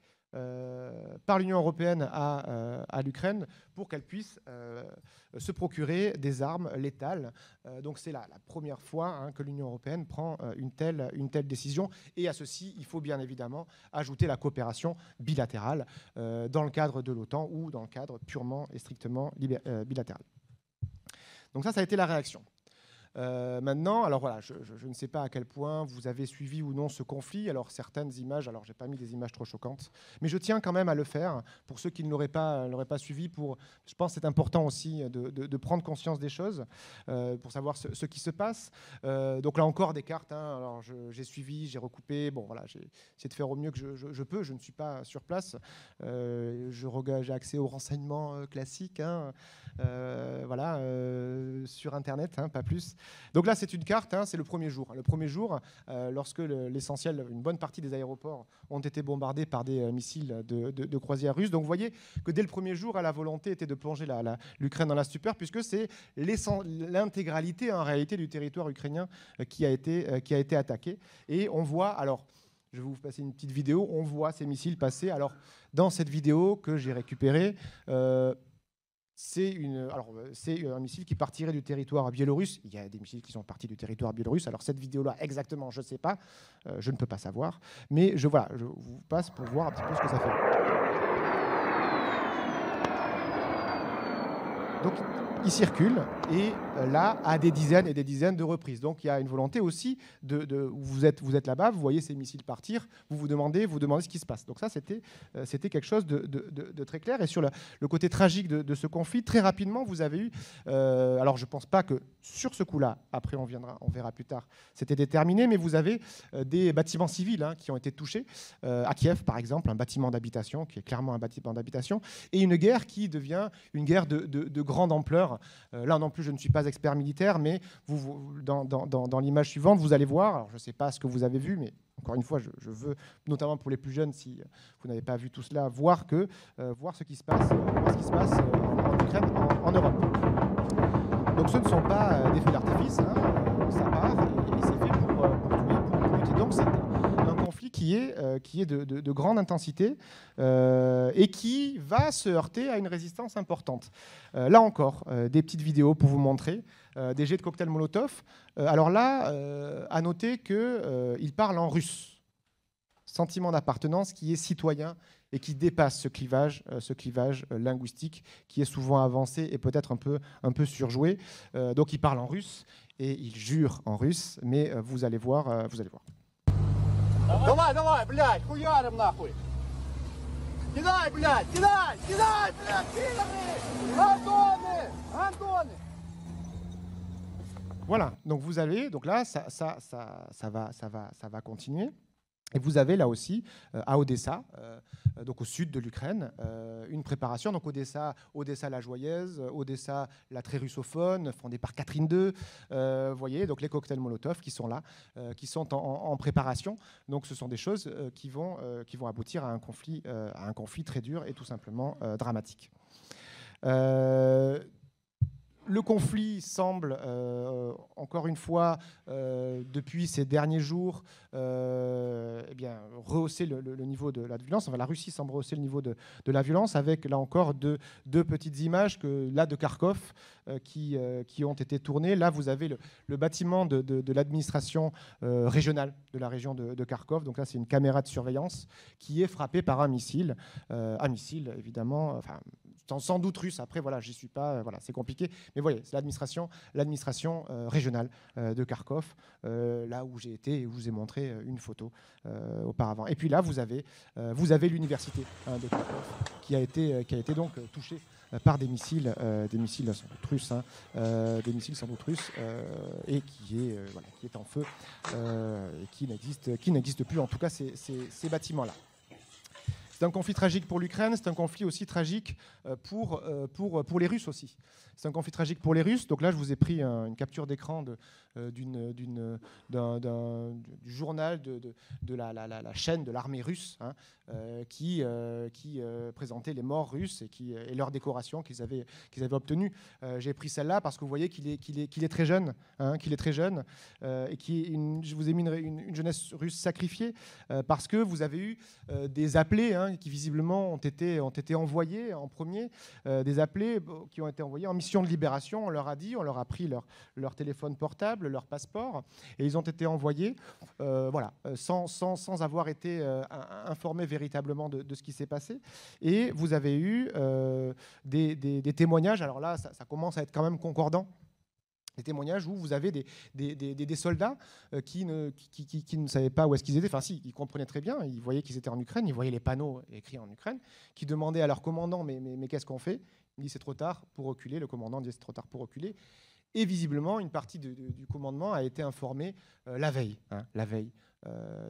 par l'Union européenne à l'Ukraine pour qu'elle puisse se procurer des armes létales. Donc c'est la première fois, hein, que l'Union européenne prend une telle décision. Et à ceci, il faut bien évidemment ajouter la coopération bilatérale dans le cadre de l'OTAN ou dans le cadre purement et strictement bilatéral. Donc ça a été la réaction. Maintenant, alors voilà, je ne sais pas à quel point vous avez suivi ou non ce conflit. Alors certaines images, alors j'ai pas mis des images trop choquantes, mais je tiens quand même à le faire pour ceux qui ne l'auraient pas suivi. Je pense que c'est important aussi de prendre conscience des choses, pour savoir ce qui se passe. Donc là encore des cartes, hein. Alors j'ai suivi, j'ai recoupé. Bon voilà, j'ai essayé de faire au mieux que je peux. Je ne suis pas sur place. J'ai accès aux renseignements classiques, hein, voilà, sur Internet, hein, pas plus. Donc là, c'est une carte, hein, c'est le premier jour. Le premier jour, lorsque l'essentiel, une bonne partie des aéroports ont été bombardés par des missiles de croisière russes. Donc vous voyez que dès le premier jour, la volonté était de plonger l'Ukraine dans la stupeur, puisque c'est l'intégralité en réalité du territoire ukrainien qui a été attaqué. Et on voit, alors, je vais vous passer une petite vidéo, on voit ces missiles passer. Alors, dans cette vidéo que j'ai récupérée, c'est un missile qui partirait du territoire biélorusse. Il y a des missiles qui sont partis du territoire biélorusse. Alors cette vidéo-là, exactement, je ne sais pas, je ne peux pas savoir. Mais je vous passe pour voir un petit peu ce que ça fait. Donc il circule et là, à des dizaines et des dizaines de reprises. Donc il y a une volonté aussi vous êtes là-bas, vous voyez ces missiles partir, vous demandez ce qui se passe. Donc ça, c'était quelque chose de très clair. Et sur le côté tragique de ce conflit, très rapidement, vous avez eu... alors je ne pense pas que sur ce coup-là, après on verra plus tard, c'était déterminé, mais vous avez des bâtiments civils qui ont été touchés. À Kiev, par exemple, un bâtiment d'habitation, qui est clairement un bâtiment d'habitation, et une guerre qui devient une guerre de grande ampleur. Là non plus, je ne suis pas expert militaire, mais dans l'image suivante, vous allez voir, alors je ne sais pas ce que vous avez vu, mais encore une fois, je veux, notamment pour les plus jeunes, si vous n'avez pas vu tout cela, voir ce qui se passe, en Ukraine, en Europe. Donc ce ne sont pas des feux d'artifice, ça part et c'est fait pour tuer, pour lutter. Donc c'est un conflit qui est de grande intensité et qui va se heurter à une résistance importante. Là encore, des petites vidéos pour vous montrer des jets de cocktails Molotov. Alors là, à noter qu'il parle en russe. Sentiment d'appartenance qui est citoyen et qui dépasse ce clivage linguistique qui est souvent avancé et peut-être un peu surjoué. Donc il parle en russe et il jure en russe, mais vous allez voir. Давай, давай, блядь, хуярим нахуй. Кидай, блядь, кидай, блядь, пидоры! Антоны, Антоны! Voilà, donc vous avez, donc là, ça va continuer. Et vous avez là aussi, à Odessa, donc au sud de l'Ukraine, une préparation. Donc Odessa la joyeuse, Odessa la très russophone, fondée par Catherine II. Vous voyez, donc les cocktails Molotov qui sont là, qui sont en préparation. Donc ce sont des choses qui vont aboutir à un conflit très dur et tout simplement dramatique. Le conflit semble, encore une fois, depuis ces derniers jours, rehausser le niveau de la violence. Enfin, la Russie semble rehausser le niveau de la violence avec, là encore, deux petites images de Kharkov qui ont été tournées. Là, vous avez le bâtiment de l'administration régionale de la région de Kharkov. Donc là, c'est une caméra de surveillance qui est frappée par un missile. Évidemment, enfin, sans doute russe. Après, voilà, j'y suis pas. Voilà, c'est compliqué. Mais voyez, c'est l'administration régionale de Kharkov, là où j'ai été et où je vous ai montré une photo auparavant. Et puis là, vous avez l'université de Kharkov qui a été donc touchée par des missiles sans doute russes, et qui est en feu et qui n'existe plus. En tout cas, ces bâtiments-là. C'est un conflit tragique pour l'Ukraine, c'est un conflit aussi tragique pour les Russes aussi. C'est un conflit tragique pour les Russes. Donc là, je vous ai pris une capture d'écran du journal de la chaîne de l'armée russe qui présentait les morts russes et leurs décorations qu'ils avaient obtenues. J'ai pris celle-là parce que vous voyez qu'il est très jeune, et je vous ai mis une jeunesse russe sacrifiée parce que vous avez eu des appelés qui visiblement ont été envoyés en premier, des appelés qui ont été envoyés en mission de libération. On leur a pris leur téléphone portable, leur passeport, et ils ont été envoyés sans avoir été informés véritablement de ce qui s'est passé. Et vous avez eu des témoignages, alors là ça commence à être quand même concordant, des témoignages où vous avez des soldats qui ne savaient pas où est-ce qu'ils étaient. Enfin si, ils comprenaient très bien, ils voyaient qu'ils étaient en Ukraine, ils voyaient les panneaux écrits en Ukraine, qui demandaient à leur commandant mais qu'est-ce qu'on fait? Il dit c'est trop tard pour reculer. Le commandant dit c'est trop tard pour reculer. Et visiblement, une partie du commandement a été informée la veille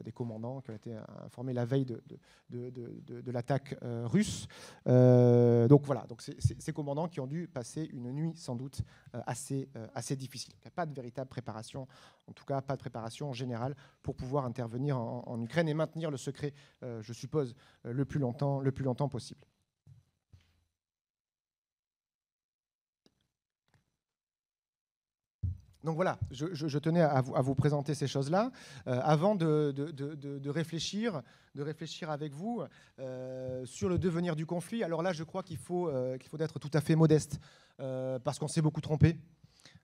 des commandants qui ont été informés la veille de l'attaque russe. Donc voilà, donc ces commandants qui ont dû passer une nuit sans doute assez difficile. Il n'y a pas de véritable préparation, en tout cas pas de préparation générale pour pouvoir intervenir en Ukraine et maintenir le secret, je suppose, le plus longtemps possible. Donc voilà, je tenais à vous présenter ces choses-là avant de réfléchir avec vous sur le devenir du conflit. Alors là, je crois qu'il faut être tout à fait modeste parce qu'on s'est beaucoup trompé.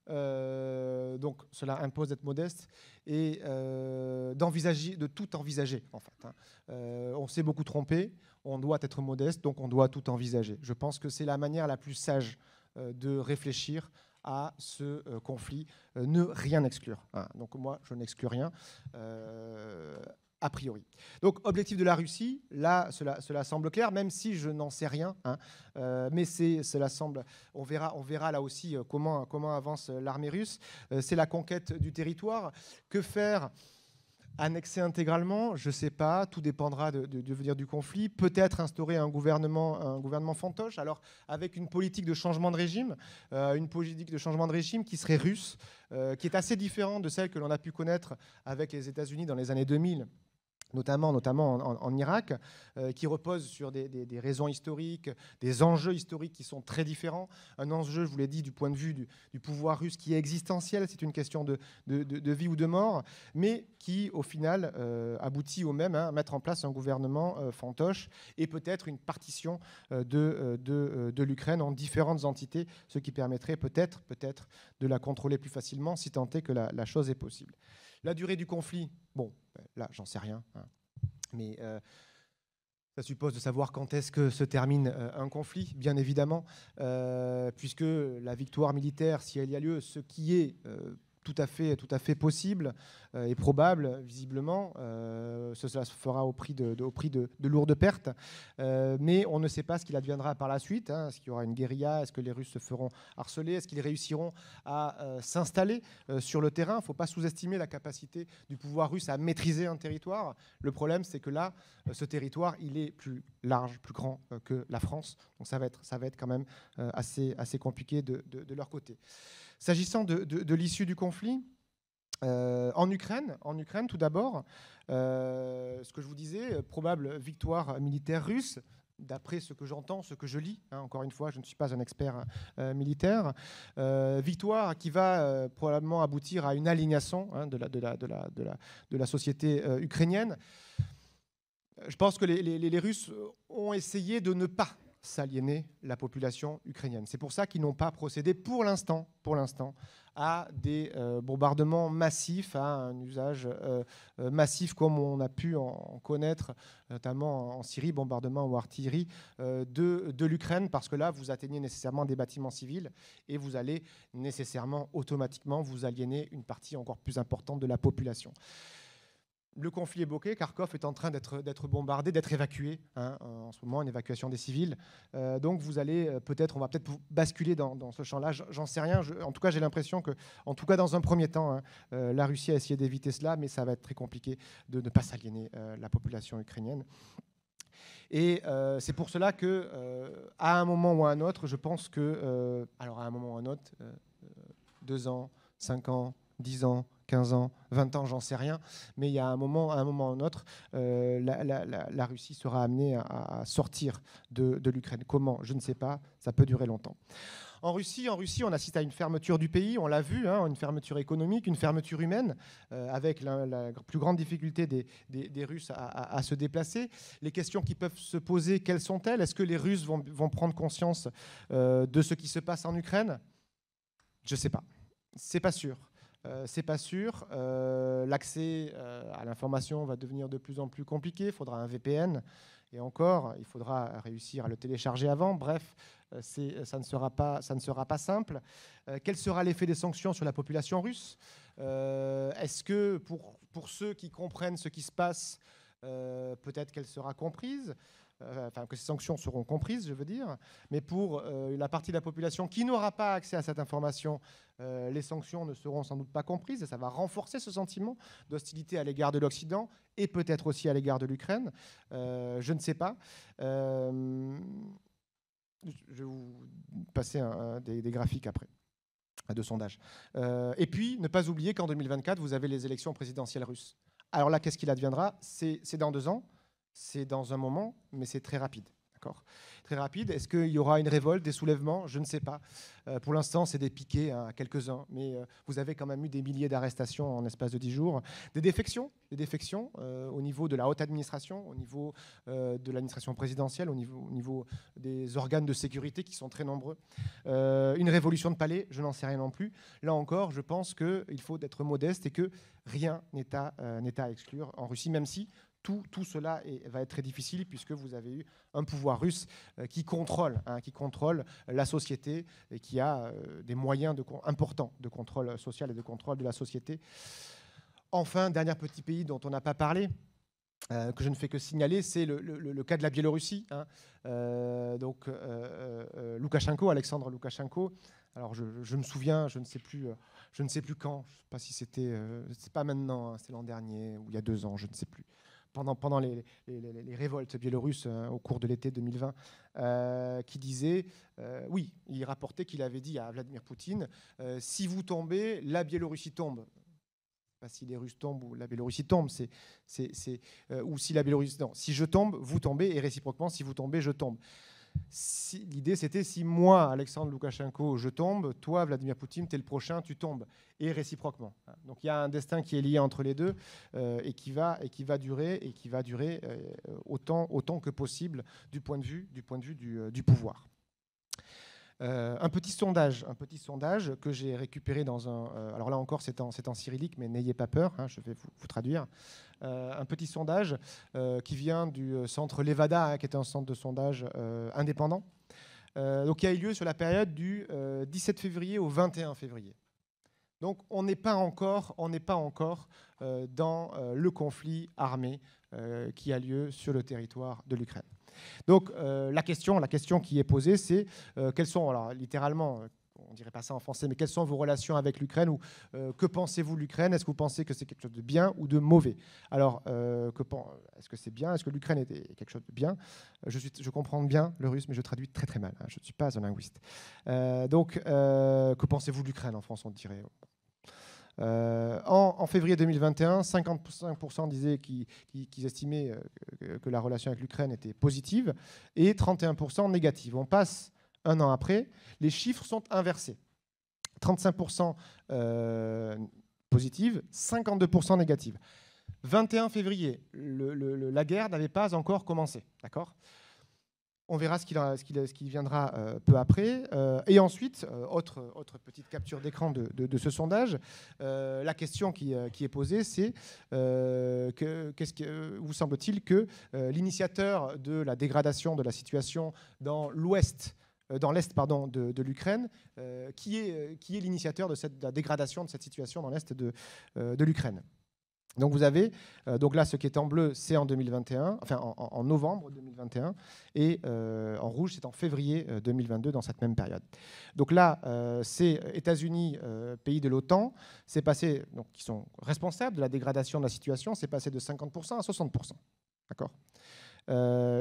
Donc cela impose d'être modeste et de tout envisager en fait. On s'est beaucoup trompé, on doit être modeste, donc on doit tout envisager. Je pense que c'est la manière la plus sage de réfléchir à ce conflit, ne rien exclure. Donc moi, je n'exclus rien a priori. Donc objectif de la Russie, là, cela semble clair, même si je n'en sais rien. Mais cela semble, on verra là aussi comment avance l'armée russe. C'est la conquête du territoire. Que faire ? Annexer intégralement, je ne sais pas, tout dépendra du devenir du conflit. Peut-être instaurer un gouvernement fantoche, alors avec une politique de changement de régime, qui serait russe, qui est assez différente de celle que l'on a pu connaître avec les États-Unis dans les années 2000. Notamment en Irak, qui repose sur des raisons historiques, des enjeux historiques qui sont très différents. Un enjeu, je vous l'ai dit, du point de vue du pouvoir russe qui est existentiel, c'est une question de vie ou de mort, mais qui, au final, aboutit au même, à mettre en place un gouvernement fantoche et peut-être une partition de l'Ukraine en différentes entités, ce qui permettrait peut-être de la contrôler plus facilement, si tant est que la chose est possible. La durée du conflit, bon, là, j'en sais rien, mais ça suppose de savoir quand est-ce que se termine un conflit, bien évidemment, puisque la victoire militaire, si elle y a lieu, ce qui est tout à fait possible et probable, visiblement, cela se fera au prix de lourdes pertes, mais on ne sait pas ce qu'il adviendra par la suite. Est-ce qu'il y aura une guérilla? Est-ce que les Russes se feront harceler? Est-ce qu'ils réussiront à s'installer sur le terrain? Il ne faut pas sous-estimer la capacité du pouvoir russe à maîtriser un territoire. Le problème, c'est que là, ce territoire, il est plus large, plus grand que la France. Donc ça va être quand même assez compliqué de leur côté. S'agissant de l'issue du conflit, en Ukraine, tout d'abord, ce que je vous disais, probable victoire militaire russe, d'après ce que j'entends, ce que je lis. Encore une fois, je ne suis pas un expert militaire. Victoire qui va probablement aboutir à une aliénation de la société ukrainienne. Je pense que les Russes ont essayé de ne pas s'aliéner la population ukrainienne. C'est pour ça qu'ils n'ont pas procédé pour l'instant à des bombardements massifs, à un usage massif comme on a pu en connaître, notamment en Syrie, bombardement ou artillerie de l'Ukraine, parce que là, vous atteignez nécessairement des bâtiments civils et vous allez nécessairement, automatiquement, vous aliéner une partie encore plus importante de la population. Le conflit est bloqué, Kharkov est en train d'être bombardé, d'être évacué, en ce moment, une évacuation des civils. Donc on va peut-être basculer dans ce champ-là, j'en sais rien. En tout cas, j'ai l'impression que, en tout cas dans un premier temps, la Russie a essayé d'éviter cela, mais ça va être très compliqué de ne pas s'aliéner la population ukrainienne. Et c'est pour cela que, à un moment ou à un autre, je pense que, alors à un moment ou à un autre, 2 ans, 5 ans, 10 ans, 15 ans, 20 ans, j'en sais rien, mais il y a un moment ou à un autre, la Russie sera amenée à sortir de l'Ukraine. Comment? Je ne sais pas, ça peut durer longtemps. En Russie, on assiste à une fermeture du pays, on l'a vu, une fermeture économique, une fermeture humaine, avec la plus grande difficulté des Russes à se déplacer. Les questions qui peuvent se poser, quelles sont-elles? Est-ce que les Russes vont prendre conscience de ce qui se passe en Ukraine? Je ne sais pas, c'est pas sûr. L'accès à l'information va devenir de plus en plus compliqué. Il faudra un VPN. Et encore, il faudra réussir à le télécharger avant. Bref, ça ne sera pas simple. Quel sera l'effet des sanctions sur la population russe? Est-ce que pour ceux qui comprennent ce qui se passe, peut-être qu'elle sera comprise? Que ces sanctions seront comprises, je veux dire, mais pour la partie de la population qui n'aura pas accès à cette information, les sanctions ne seront sans doute pas comprises et ça va renforcer ce sentiment d'hostilité à l'égard de l'Occident et peut-être aussi à l'égard de l'Ukraine. Je ne sais pas. Je vais vous passer des graphiques après, de sondages. Et puis, ne pas oublier qu'en 2024, vous avez les élections présidentielles russes. Alors là, qu'est-ce qu'il adviendra? C'est dans 2 ans. C'est dans un moment, mais c'est très rapide. D'accord. Très rapide. Est-ce qu'il y aura une révolte, des soulèvements? Je ne sais pas. Pour l'instant, c'est des piquets, hein, quelques-uns. Mais vous avez quand même eu des milliers d'arrestations en espace de 10 jours. Des défections au niveau de la haute administration, au niveau de l'administration présidentielle, au niveau des organes de sécurité qui sont très nombreux. Une révolution de palais, je n'en sais rien non plus. Là encore, je pense qu'il faut être modeste et que rien n'est à exclure en Russie, même si tout cela va être très difficile puisque vous avez eu un pouvoir russe qui contrôle la société et qui a des moyens importants de contrôle social et de contrôle de la société. Enfin, dernier petit pays dont on n'a pas parlé, que je ne fais que signaler, c'est le cas de la Biélorussie. Loukachenko, Alexandre Loukachenko. Alors je me souviens, je ne sais plus quand, je ne sais pas si c'est pas maintenant, hein, c'était l'an dernier ou il y a 2 ans, je ne sais plus. Pendant les révoltes biélorusses au cours de l'été 2020, qui disait, oui, il rapportait qu'il avait dit à Vladimir Poutine, si vous tombez, la Biélorussie tombe. Pas si les Russes tombent ou la Biélorussie tombe, ou si la Biélorussie, non, si je tombe, vous tombez, et réciproquement, si vous tombez, je tombe. L'idée, c'était si moi, Alexandre Loukachenko, je tombe, toi, Vladimir Poutine, tu es le prochain, tu tombes, et réciproquement. Donc il y a un destin qui est lié entre les deux et qui va durer autant que possible du point de vue du pouvoir. Un petit sondage que j'ai récupéré dans un... alors là encore, c'est en cyrillique, mais n'ayez pas peur, hein, je vais vous traduire. Un petit sondage qui vient du centre Levada, hein, qui est un centre de sondage indépendant, donc qui a eu lieu sur la période du 17 février au 21 février. Donc on n'est pas encore dans le conflit armé qui a lieu sur le territoire de l'Ukraine. Donc la question qui est posée, c'est quelles sont, alors littéralement, on ne dirait pas ça en français, mais quelles sont vos relations avec l'Ukraine ou que pensez-vous de l'Ukraine? Est-ce que vous pensez que c'est quelque chose de bien ou de mauvais? Alors, est-ce que c'est bien? Est-ce que l'Ukraine est quelque chose de bien? Je comprends bien le russe, mais je traduis très très mal, hein, je ne suis pas un linguiste. Que pensez-vous de l'Ukraine en France, on dirait? En février 2021, 55% disaient qu'ils estimaient que la relation avec l'Ukraine était positive et 31% négative. On passe un an après, les chiffres sont inversés. 35% positives, 52% négatives. 21 février, la guerre n'avait pas encore commencé, d'accord ? On verra ce qui viendra peu après. Et ensuite, autre petite capture d'écran de ce sondage, la question qui est posée, c'est vous semble-t-il que l'initiateur de la dégradation de la situation dans l'est de l'Ukraine, qui est l'initiateur de la dégradation de cette situation dans l'est de l'Ukraine. Donc vous avez, là ce qui est en bleu c'est en 2021, enfin en novembre 2021, et en rouge c'est en février 2022 dans cette même période. Donc là c'est États-Unis, pays de l'OTAN, c'est passé, donc qui sont responsables de la dégradation de la situation, c'est passé de 50% à 60%. D'accord.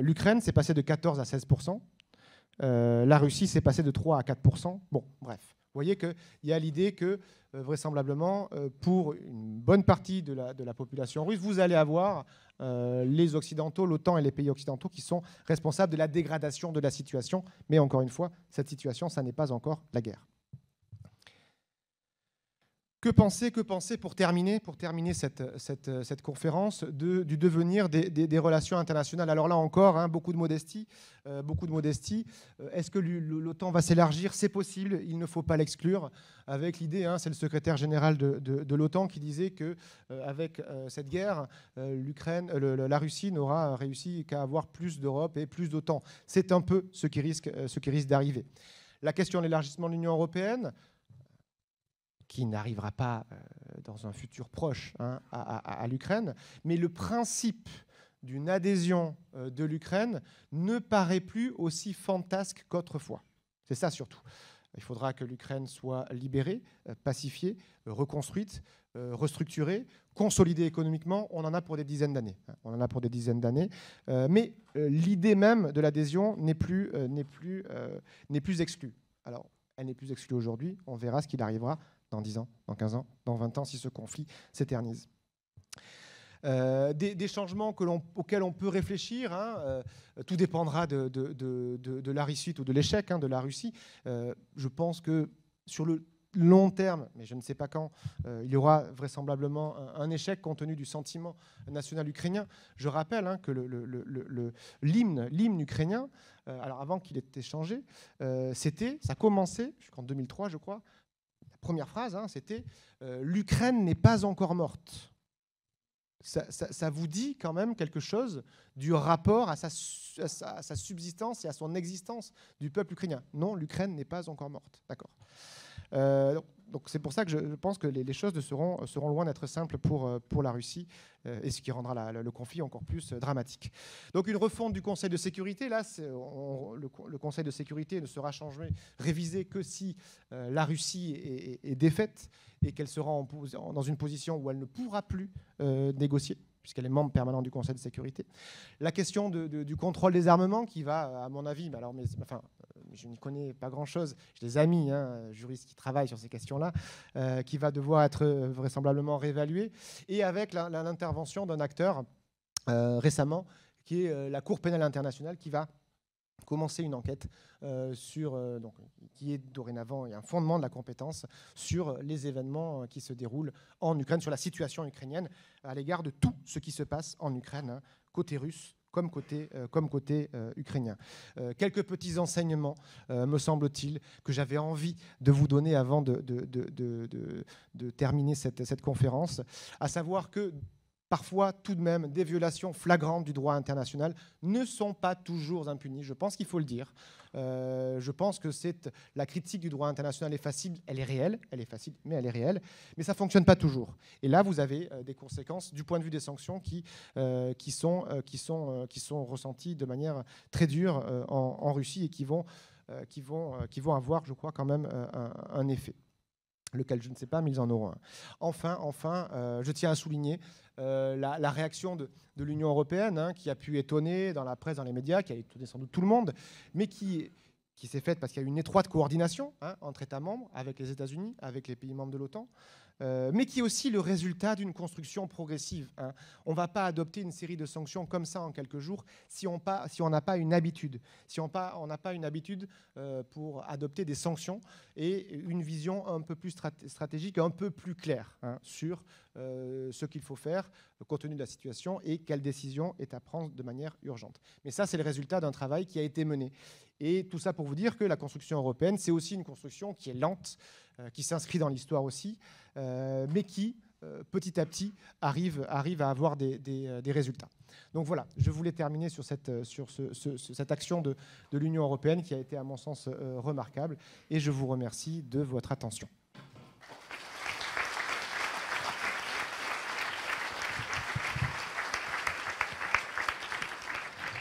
L'Ukraine c'est passé de 14 à 16%. La Russie c'est passé de 3 à 4%. Bon, bref. Vous voyez qu'il y a l'idée que, vraisemblablement, pour une bonne partie de la population russe, vous allez avoir les Occidentaux, l'OTAN et les pays occidentaux qui sont responsables de la dégradation de la situation. Mais encore une fois, cette situation, ça n'est pas encore la guerre. Que penser pour terminer cette conférence du devenir des relations internationales? Alors là encore, hein, beaucoup de modestie. Est-ce que l'OTAN va s'élargir? C'est possible, il ne faut pas l'exclure. Avec l'idée, hein, c'est le secrétaire général de l'OTAN qui disait qu'avec cette guerre, la Russie n'aura réussi qu'à avoir plus d'Europe et plus d'OTAN. C'est un peu ce qui risque d'arriver. La question de l'élargissement de l'Union européenne, qui n'arrivera pas dans un futur proche, hein, à l'Ukraine, mais le principe d'une adhésion de l'Ukraine ne paraît plus aussi fantasque qu'autrefois. C'est ça surtout. Il faudra que l'Ukraine soit libérée, pacifiée, reconstruite, restructurée, consolidée économiquement. On en a pour des dizaines d'années. Mais l'idée même de l'adhésion n'est plus exclue. Alors, elle n'est plus exclue aujourd'hui. On verra ce qu'il arrivera dans 10 ans, dans 15 ans, dans 20 ans, si ce conflit s'éternise. Des changements auxquels on peut réfléchir. Hein, tout dépendra de la réussite ou de l'échec de la Russie. Je pense que sur le long terme, mais je ne sais pas quand, il y aura vraisemblablement un échec compte tenu du sentiment national ukrainien. Je rappelle que l'hymne ukrainien, alors avant qu'il ait été changé, ça commençait, jusqu'en 2003 je crois, la première phrase, c'était « L'Ukraine n'est pas encore morte ». Ça vous dit quand même quelque chose du rapport à sa subsistance et à son existence du peuple ukrainien. Non, l'Ukraine n'est pas encore morte. D'accord. Donc c'est pour ça que je pense que les choses seront loin d'être simples pour la Russie, et ce qui rendra le conflit encore plus dramatique. Donc une refonte du Conseil de sécurité, là, le Conseil de sécurité ne sera changé, révisé que si la Russie est défaite et qu'elle sera dans une position où elle ne pourra plus négocier, puisqu'elle est membre permanent du Conseil de sécurité. La question du contrôle des armements, qui va, à mon avis, je n'y connais pas grand-chose, j'ai des amis juristes qui travaillent sur ces questions-là, qui va devoir être vraisemblablement réévalué, et avec l'intervention d'un acteur récemment, qui est la Cour pénale internationale, qui va commencer une enquête qui est dorénavant, il y a un fondement de la compétence sur les événements qui se déroulent en Ukraine, sur la situation ukrainienne à l'égard de tout ce qui se passe en Ukraine, côté russe comme côté ukrainien. Quelques petits enseignements, me semble-t-il, que j'avais envie de vous donner avant de terminer cette conférence, à savoir que parfois, tout de même, des violations flagrantes du droit international ne sont pas toujours impunies. Je pense qu'il faut le dire. Je pense que la critique du droit international est facile, elle est réelle, elle est facile, mais elle est réelle. Mais ça ne fonctionne pas toujours. Et là, vous avez des conséquences du point de vue des sanctions qui sont ressenties de manière très dure en Russie et qui vont avoir, je crois, quand même un effet. Lequel je ne sais pas, mais ils en auront un. Enfin, je tiens à souligner la réaction de l'Union européenne, qui a pu étonner dans la presse, dans les médias, qui a étonné sans doute tout le monde, mais qui s'est faite parce qu'il y a une étroite coordination entre États membres, avec les États-Unis, avec les pays membres de l'OTAN, mais qui est aussi le résultat d'une construction progressive. On ne va pas adopter une série de sanctions comme ça en quelques jours si on n'a pas une habitude. Si on n'a pas une habitude pour adopter des sanctions et une vision un peu plus stratégique, un peu plus claire sur ce qu'il faut faire compte tenu de la situation et quelle décision est à prendre de manière urgente. Mais ça, c'est le résultat d'un travail qui a été mené. Et tout ça pour vous dire que la construction européenne, c'est aussi une construction qui est lente, qui s'inscrit dans l'histoire aussi, mais qui, petit à petit, arrive à avoir des résultats. Donc voilà, je voulais terminer sur cette action de l'Union européenne qui a été, à mon sens, remarquable. Et je vous remercie de votre attention.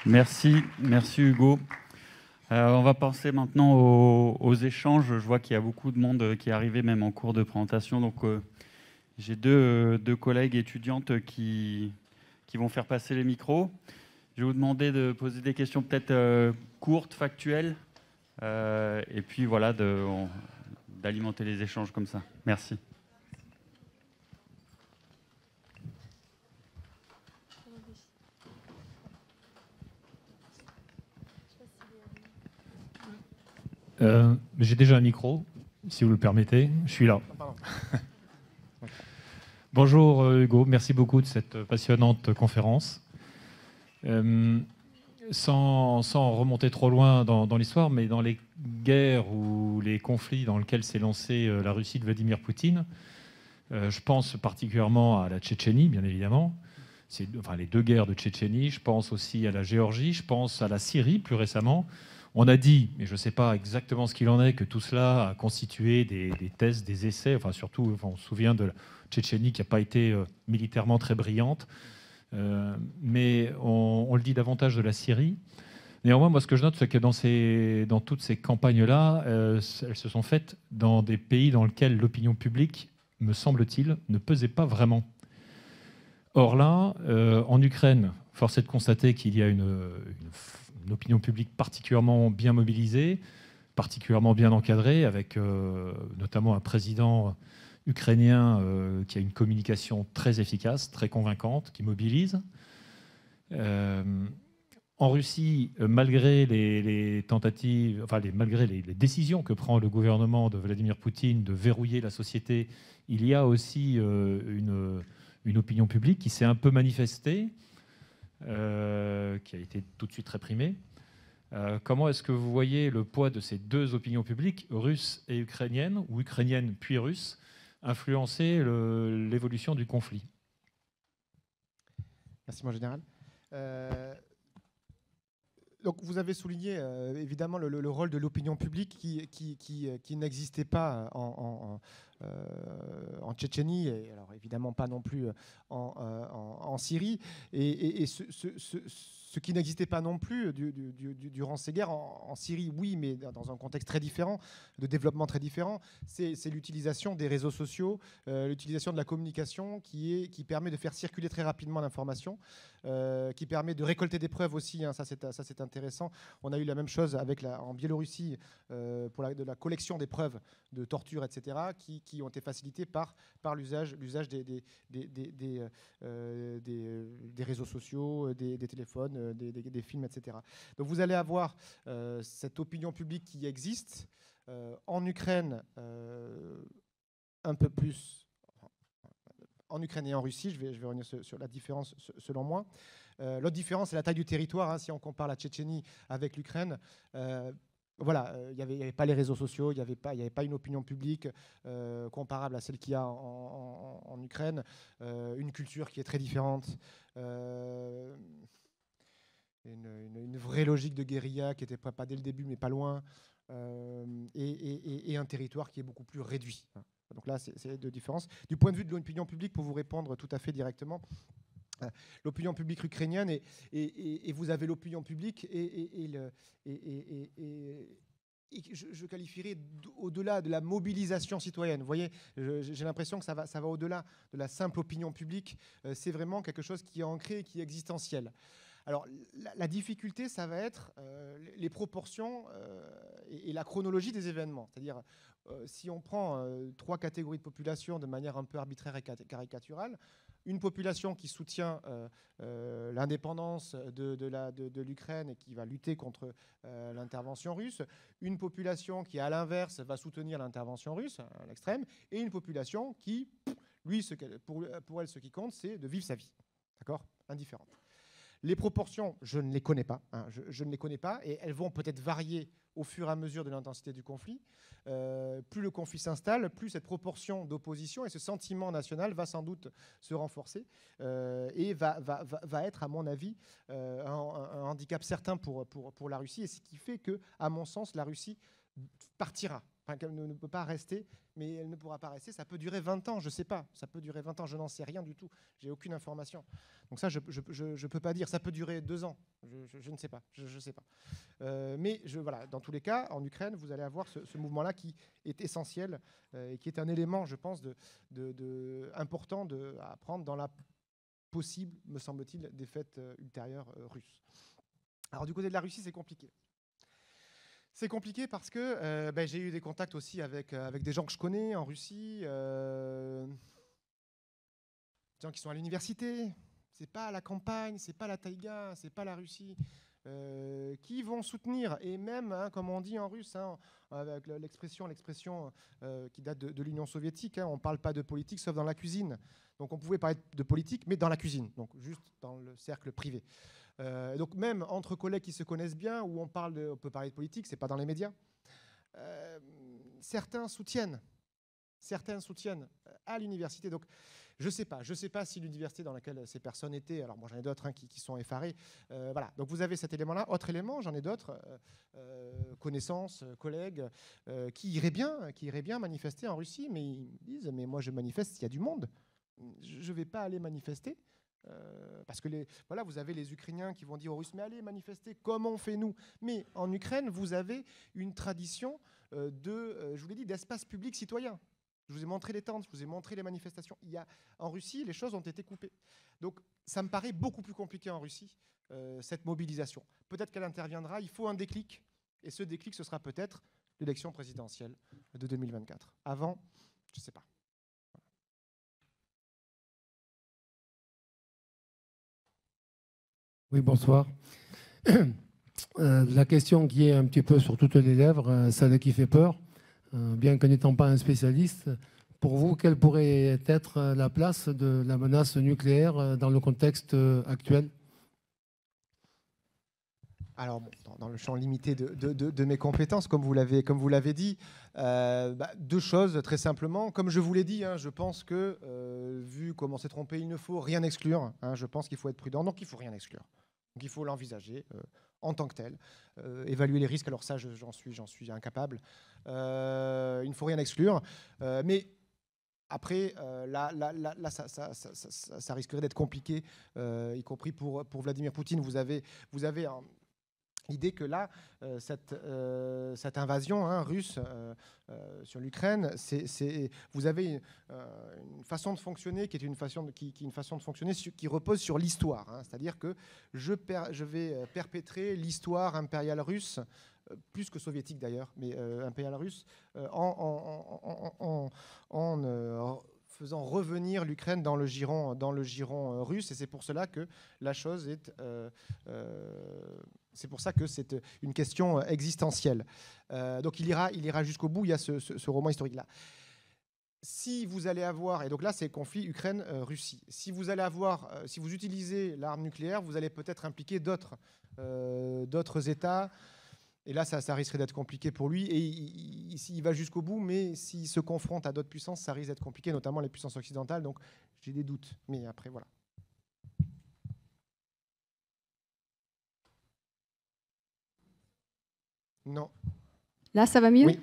Merci Hugo. On va passer maintenant aux échanges. Je vois qu'il y a beaucoup de monde qui est arrivé, même en cours de présentation. Donc, j'ai deux collègues étudiantes qui vont faire passer les micros. Je vais vous demander de poser des questions peut-être courtes, factuelles, et puis voilà, d'alimenter les échanges comme ça. Merci. J'ai déjà un micro, si vous le permettez. Je suis là. Bonjour Hugo, merci beaucoup de cette passionnante conférence. Sans remonter trop loin dans l'histoire, mais dans les guerres ou les conflits dans lesquels s'est lancée la Russie de Vladimir Poutine, je pense particulièrement à la Tchétchénie, bien évidemment. Les deux guerres de Tchétchénie. Je pense aussi à la Géorgie. Je pense à la Syrie, plus récemment. On a dit, mais je ne sais pas exactement ce qu'il en est, que tout cela a constitué des tests, des essais. Surtout, on se souvient de la Tchétchénie qui n'a pas été militairement très brillante. Mais on le dit davantage de la Syrie. Néanmoins, moi, ce que je note, c'est que dans toutes ces campagnes-là, elles se sont faites dans des pays dans lesquels l'opinion publique, me semble-t-il, ne pesait pas vraiment. Or là, en Ukraine, force est de constater qu'il y a une opinion publique particulièrement bien mobilisée, particulièrement bien encadrée, avec notamment un président ukrainien qui a une communication très efficace, très convaincante, qui mobilise. En Russie, malgré les tentatives, enfin malgré les décisions que prend le gouvernement de Vladimir Poutine de verrouiller la société, il y a aussi une opinion publique qui s'est un peu manifestée, qui a été tout de suite réprimée. Comment est-ce que vous voyez le poids de ces deux opinions publiques, russes et ukrainiennes, ou ukrainiennes puis russes, influencer l'évolution du conflit? Merci, mon général. Donc, vous avez souligné évidemment le rôle de l'opinion publique qui n'existait pas en Tchétchénie, et alors évidemment pas non plus en Syrie. Et ce qui n'existait pas non plus durant ces guerres, en Syrie, oui, mais dans un contexte très différent, de développement très différent, c'est l'utilisation des réseaux sociaux, l'utilisation de la communication qui permet de faire circuler très rapidement l'information, qui permet de récolter des preuves aussi, hein, ça c'est intéressant. On a eu la même chose en Biélorussie pour de la collection des preuves de torture, etc., qui ont été facilitées par l'usage des réseaux sociaux, des téléphones, des films, etc. Donc vous allez avoir cette opinion publique qui existe en Ukraine, un peu plus en Ukraine et en Russie. Je vais revenir sur la différence selon moi. L'autre différence, c'est la taille du territoire. Hein, si on compare la Tchétchénie avec l'Ukraine, voilà, il n'y avait pas les réseaux sociaux, il n'y avait pas une opinion publique comparable à celle qu'il y a en Ukraine, une culture qui est très différente, une vraie logique de guérilla qui n'était pas dès le début, mais pas loin, et un territoire qui est beaucoup plus réduit. Donc là, c'est les deux différences. Du point de vue de l'opinion publique, pour vous répondre tout à fait directement, l'opinion publique ukrainienne et vous avez l'opinion publique et je qualifierais au-delà de la mobilisation citoyenne. Vous voyez, j'ai l'impression que ça va au-delà de la simple opinion publique. C'est vraiment quelque chose qui est ancré, qui est existentiel. Alors, la difficulté, ça va être les proportions et la chronologie des événements. C'est-à-dire, si on prend trois catégories de population de manière un peu arbitraire et caricaturale, une population qui soutient l'indépendance de l'Ukraine et qui va lutter contre l'intervention russe, une population qui, à l'inverse, va soutenir l'intervention russe, à l'extrême, et une population qui, pour elle, ce qui compte, c'est de vivre sa vie. D'accord ? Indifférente. Les proportions, je ne les connais pas. Hein, je ne les connais pas, et elles vont peut-être varier au fur et à mesure de l'intensité du conflit. Plus le conflit s'installe, plus cette proportion d'opposition et ce sentiment national va sans doute se renforcer et va être, à mon avis, un handicap certain pour la Russie. Et ce qui fait que, à mon sens, la Russie partira. Enfin, qu'elle ne peut pas rester, mais elle ne pourra pas rester. Ça peut durer 20 ans, je ne sais pas. Ça peut durer 20 ans, je n'en sais rien du tout. J'ai aucune information. Donc ça, je ne peux pas dire. Ça peut durer 2 ans. Je ne sais pas. Je sais pas. Mais voilà, dans tous les cas, en Ukraine, vous allez avoir ce mouvement-là qui est essentiel et qui est un élément, je pense, important à prendre dans la possible, me semble-t-il, défaite ultérieure russe. Alors du côté de la Russie, c'est compliqué. C'est compliqué parce que j'ai eu des contacts aussi avec des gens que je connais en Russie, des gens qui sont à l'université. C'est pas la campagne, c'est pas la taïga, c'est pas la Russie, qui vont soutenir, et même, hein, comme on dit en russe, hein, avec l'expression qui date de l'Union soviétique, hein, on ne parle pas de politique sauf dans la cuisine. Donc on pouvait parler de politique, mais dans la cuisine, donc juste dans le cercle privé. Donc même entre collègues qui se connaissent bien, où on peut parler de politique, c'est pas dans les médias. Certains soutiennent à l'université. Donc je sais pas si l'université dans laquelle ces personnes étaient. Alors moi j'en ai d'autres, hein, qui sont effarés. Voilà. Donc vous avez cet élément-là. Autre élément, j'en ai d'autres, connaissances, collègues, qui iraient bien manifester en Russie, mais ils me disent mais moi je manifeste, il y a du monde. Je ne vais pas aller manifester. Parce que voilà, vous avez les Ukrainiens qui vont dire aux Russes mais allez manifester comme on fait nous. Mais en Ukraine, vous avez une tradition je vous l'ai dit, d'espace public citoyen. Je vous ai montré les tentes, je vous ai montré les manifestations. En Russie, les choses ont été coupées. Donc ça me paraît beaucoup plus compliqué en Russie, cette mobilisation. Peut-être qu'elle interviendra, il faut un déclic. Et ce déclic, ce sera peut-être l'élection présidentielle de 2024. Avant, je ne sais pas. Oui, bonsoir. La question qui est un petit peu sur toutes les lèvres, celle qui fait peur, bien que n'étant pas un spécialiste, pour vous, quelle pourrait être la place de la menace nucléaire dans le contexte actuel ? Alors, bon, dans le champ limité de mes compétences, comme vous l'avez dit, deux choses très simplement. Comme je vous l'ai dit, je pense que, vu comment s'est trompé, il ne faut rien exclure. Je pense qu'il faut être prudent, donc il ne faut rien exclure. Donc il faut l'envisager en tant que tel, évaluer les risques. Alors ça, j'en suis incapable. Il ne faut rien exclure, mais après, là ça risquerait d'être compliqué, y compris pour Vladimir Poutine. Vous avez l'idée que là, cette invasion russe sur l'Ukraine, vous avez une façon de fonctionner qui est une façon de fonctionner qui repose sur l'histoire. C'est-à-dire que je vais perpétrer l'histoire impériale russe, plus que soviétique d'ailleurs, mais impériale russe, en faisant revenir l'Ukraine dans le giron russe. Et c'est pour cela que la chose est... c'est pour ça que c'est une question existentielle. Donc il ira jusqu'au bout. Il y a ce roman historique-là. Si vous allez avoir, et donc là c'est le conflit Ukraine-Russie, si vous utilisez l'arme nucléaire, vous allez peut-être impliquer d'autres États. Et là, ça risquerait d'être compliqué pour lui. Et il va jusqu'au bout, mais s'il se confronte à d'autres puissances, ça risque d'être compliqué, notamment les puissances occidentales. Donc, j'ai des doutes. Mais après, voilà. Non. Là, ça va mieux ? Oui.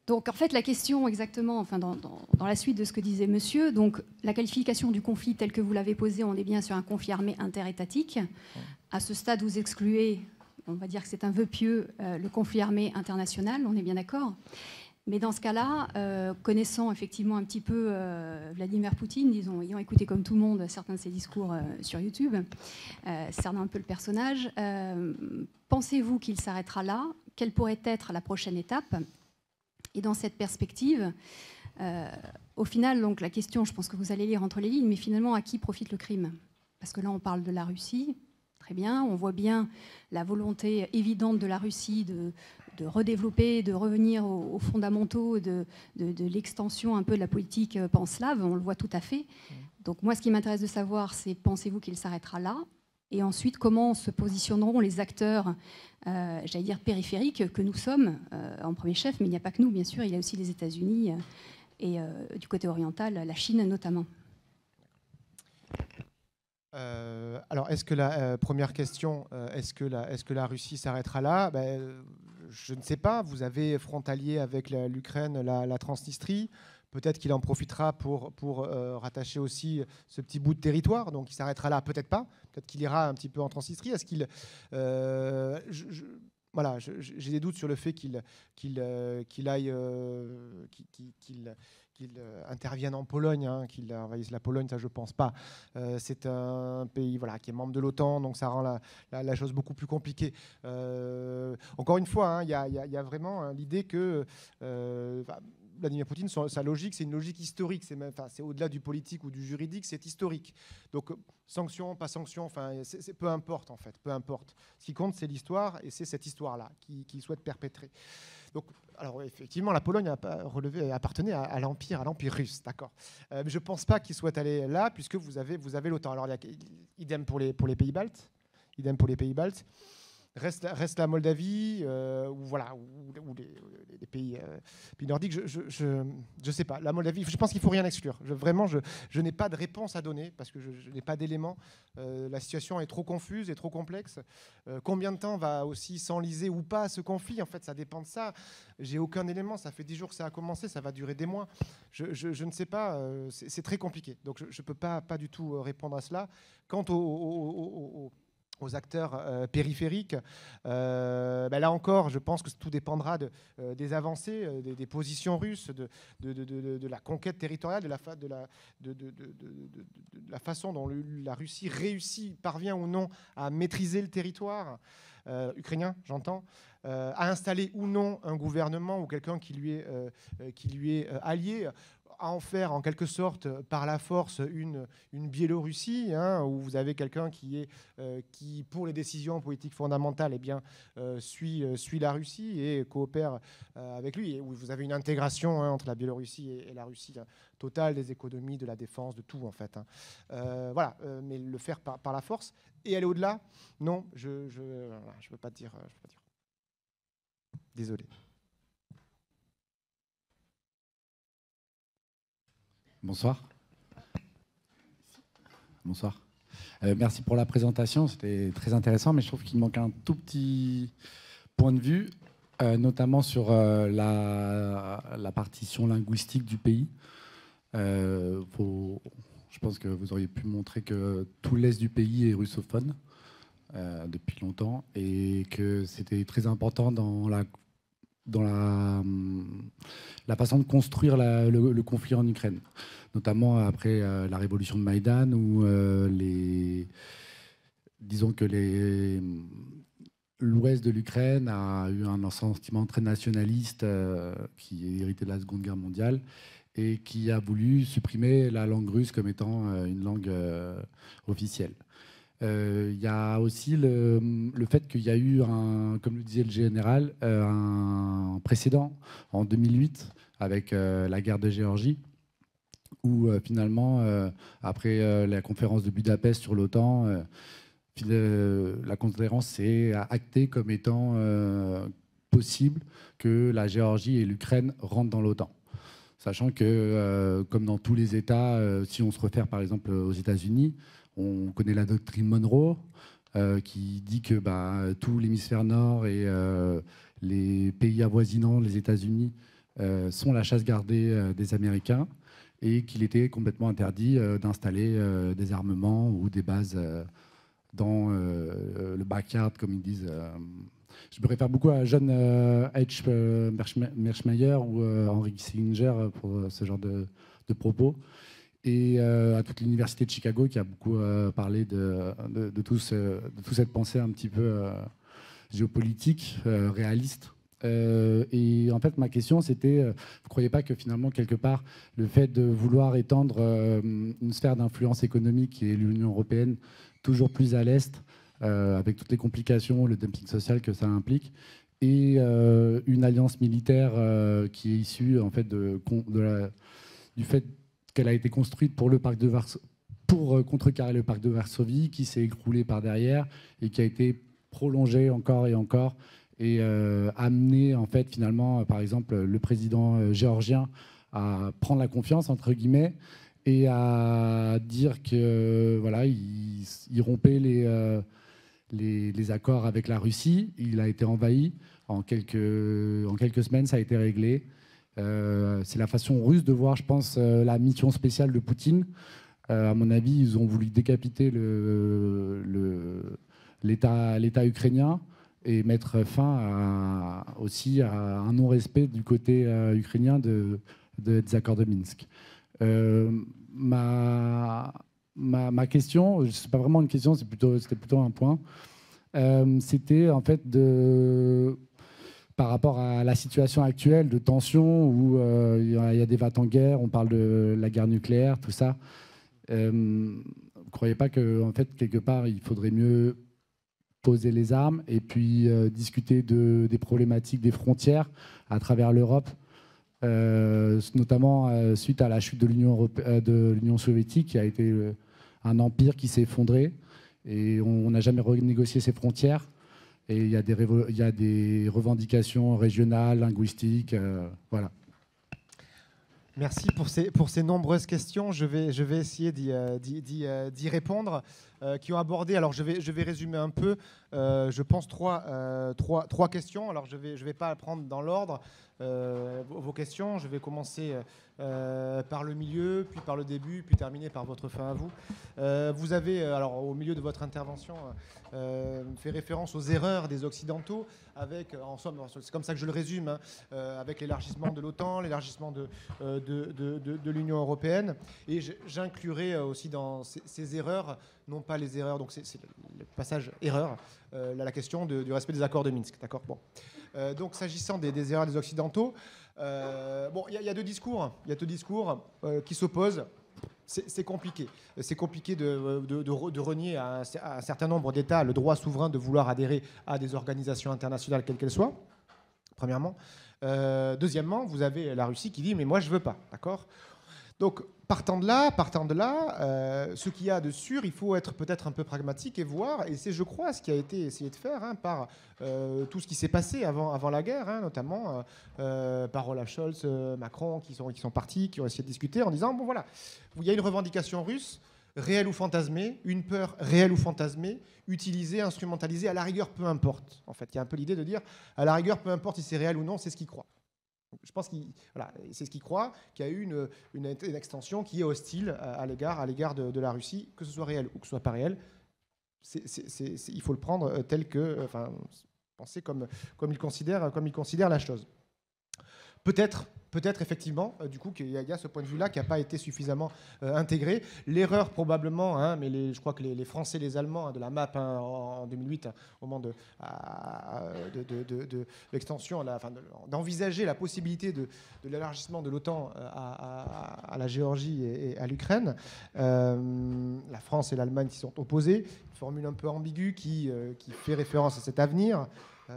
Donc, en fait, la question exactement, enfin, dans la suite de ce que disait monsieur, donc, la qualification du conflit tel que vous l'avez posé, on est bien sur un conflit armé interétatique. À ce stade, vous excluez... On va dire que c'est un vœu pieux, le conflit armé international, on est bien d'accord. Mais dans ce cas-là, connaissant effectivement un petit peu Vladimir Poutine, disons, ayant écouté comme tout le monde certains de ses discours sur YouTube, cernant un peu le personnage, pensez-vous qu'il s'arrêtera là ? Quelle pourrait être la prochaine étape ? Et dans cette perspective, au final, donc, la question, je pense que vous allez lire entre les lignes, mais finalement, à qui profite le crime ? Parce que là, on parle de la Russie. Très bien, on voit bien la volonté évidente de la Russie de redévelopper, de revenir aux fondamentaux de l'extension un peu de la politique panslave, on le voit tout à fait. Donc moi, ce qui m'intéresse de savoir, c'est pensez-vous qu'il s'arrêtera là ? Et ensuite, comment se positionneront les acteurs, j'allais dire périphériques, que nous sommes, en premier chef, mais il n'y a pas que nous, bien sûr, il y a aussi les États-Unis et du côté oriental, la Chine notamment. Alors, est-ce que la première question, est-ce que la Russie s'arrêtera là ? Je ne sais pas. Vous avez frontalier avec l'Ukraine la Transnistrie. Peut-être qu'il en profitera pour rattacher aussi ce petit bout de territoire. Donc, il s'arrêtera là. Peut-être pas. Peut-être qu'il ira un petit peu en Transnistrie. Est-ce qu'il... voilà, j'ai des doutes sur le fait qu'il intervienne en Pologne, qu'il envahisse la Pologne, ça je pense pas. C'est un pays qui est membre de l'OTAN, donc ça rend la chose beaucoup plus compliquée. Encore une fois, il y a vraiment l'idée que Vladimir Poutine, sa logique, c'est une logique historique. C'est au-delà du politique ou du juridique, c'est historique. Donc sanction, pas sanction, peu importe en fait, peu importe. Ce qui compte, c'est l'histoire, et c'est cette histoire-là qu'il souhaite perpétrer. Donc, alors effectivement, la Pologne appartenait à l'empire russe, d'accord. Je ne pense pas qu'il souhaite aller là, puisque vous avez l'OTAN. Alors, idem pour les pays baltes, Reste la Moldavie, ou les pays nordiques. Je sais pas. La Moldavie, je pense qu'il faut rien exclure. Je n'ai pas de réponse à donner parce que je n'ai pas d'éléments. La situation est trop confuse et trop complexe. Combien de temps va aussi s'enliser ou pas ce conflit ? En fait, ça dépend de ça. J'ai aucun élément. Ça fait 10 jours que ça a commencé. Ça va durer des mois. Je ne sais pas. C'est très compliqué. Donc, je ne peux pas du tout répondre à cela. Quant aux acteurs périphériques. Là encore, je pense que tout dépendra des avancées, des positions russes, de la conquête territoriale, de la façon dont la Russie parvient ou non à maîtriser le territoire ukrainien, j'entends, à installer ou non un gouvernement ou quelqu'un qui lui est allié. à en faire en quelque sorte par la force une Biélorussie, hein, où vous avez quelqu'un qui, pour les décisions politiques fondamentales, eh bien, suit la Russie et coopère avec lui, et où vous avez une intégration, hein, entre la Biélorussie et la Russie, hein, totale, des économies, de la défense, de tout en fait, hein. Voilà, mais le faire par la force et aller au-delà, non, je ne peux pas dire. Désolé. Bonsoir. Bonsoir. Merci pour la présentation, c'était très intéressant, mais je trouve qu'il manque un tout petit point de vue, notamment sur la partition linguistique du pays. Je pense que vous auriez pu montrer que tout l'est du pays est russophone depuis longtemps, et que c'était très important dans la façon de construire le conflit en Ukraine, notamment après la révolution de Maïdan, où disons que l'ouest de l'Ukraine a eu un sentiment très nationaliste qui est hérité de la Seconde Guerre mondiale et qui a voulu supprimer la langue russe comme étant une langue officielle. Il y a aussi le fait qu'il y a eu, comme le disait le général, un précédent en 2008 avec la guerre de Géorgie, où finalement, après la conférence de Budapest sur l'OTAN, la conférence s'est actée comme étant possible que la Géorgie et l'Ukraine rentrent dans l'OTAN. Sachant que, comme dans tous les États, si on se réfère par exemple aux États-Unis, on connaît la doctrine Monroe, qui dit que tout l'hémisphère nord et les pays avoisinants, les États-Unis, sont la chasse gardée des Américains, et qu'il était complètement interdit d'installer des armements ou des bases dans le backyard, comme ils disent. Je me réfère beaucoup à John H. Mearsheimer ou Henry Kissinger pour ce genre de propos, et à toute l'université de Chicago qui a beaucoup parlé de toute cette pensée un petit peu géopolitique, réaliste. Et en fait, ma question, c'était, vous ne croyez pas que finalement, quelque part, le fait de vouloir étendre une sphère d'influence économique qui est l'Union européenne toujours plus à l'Est, avec toutes les complications, le dumping social que ça implique, et une alliance militaire qui est issue en fait, du fait qu'elle a été construite pour contrecarrer le pacte de Varsovie, qui s'est écroulé par derrière et qui a été prolongée encore et encore, et amener en fait finalement, par exemple, le président géorgien à prendre la confiance entre guillemets et à dire que voilà, il rompait les accords avec la Russie. Il a été envahi en quelques semaines, ça a été réglé. C'est la façon russe de voir, je pense, la mission spéciale de Poutine. À mon avis, ils ont voulu décapiter l'État ukrainien et mettre fin aussi à un non-respect du côté ukrainien des accords de Minsk. Ma question, ce n'est pas vraiment une question, c'était plutôt un point. C'était en fait par rapport à la situation actuelle de tension où il y a des vats en guerre, on parle de la guerre nucléaire, tout ça. Vous ne croyez pas qu'en fait, quelque part, il faudrait mieux poser les armes et puis discuter des problématiques des frontières à travers l'Europe, notamment suite à la chute de l'Union soviétique, qui a été un empire qui s'est effondré, et on n'a jamais renégocié ses frontières. Et il y a des revendications régionales, linguistiques, voilà. Merci pour ces nombreuses questions. Je vais essayer d'y répondre, qui ont abordé. Alors je vais résumer un peu. Je pense trois questions. Alors je vais pas prendre dans l'ordre vos questions. Je vais commencer par le milieu, puis par le début, puis terminer par votre fin à vous. Vous avez, alors au milieu de votre intervention, fait référence aux erreurs des Occidentaux, avec, en somme, c'est comme ça que je le résume, hein, avec l'élargissement de l'OTAN, l'élargissement de l'Union européenne. Et j'inclurai aussi dans ces erreurs, non pas les erreurs, donc c'est le passage erreur, la question du respect des accords de Minsk. D'accord. Bon. Donc s'agissant des erreurs des Occidentaux, Bon, il y a deux discours, qui s'opposent. C'est compliqué. C'est compliqué de renier à un certain nombre d'États le droit souverain de vouloir adhérer à des organisations internationales, quelles qu'elles soient, premièrement. Deuxièmement, vous avez la Russie qui dit « mais moi, je ne veux pas ». D'accord ? Donc, partant de là, ce qu'il y a de sûr, il faut être peut-être un peu pragmatique et voir, et c'est, je crois, ce qui a été essayé de faire par tout ce qui s'est passé avant la guerre, notamment par Olaf Scholz, Macron, qui sont partis, qui ont essayé de discuter en disant, bon voilà, il y a une revendication russe, réelle ou fantasmée, une peur réelle ou fantasmée, utilisée, instrumentalisée, à la rigueur, peu importe. En fait, il y a un peu l'idée de dire, à la rigueur, peu importe si c'est réel ou non, c'est ce qu'ils croient. Je pense que c'est ce qu'il croit, qu'il y a eu une extension qui est hostile à l'égard de la Russie, que ce soit réel ou que ce soit pas réel. Il faut le prendre tel que, penser comme il considère la chose. Peut-être effectivement, du coup, qu'il y a ce point de vue-là qui n'a pas été suffisamment intégré. L'erreur probablement, mais je crois que les Français, les Allemands de la MAP en 2008, au moment de l'extension, d'envisager la possibilité de l'élargissement de l'OTAN à la Géorgie et à l'Ukraine, la France et l'Allemagne s'y sont opposés, une formule un peu ambiguë qui fait référence à cet avenir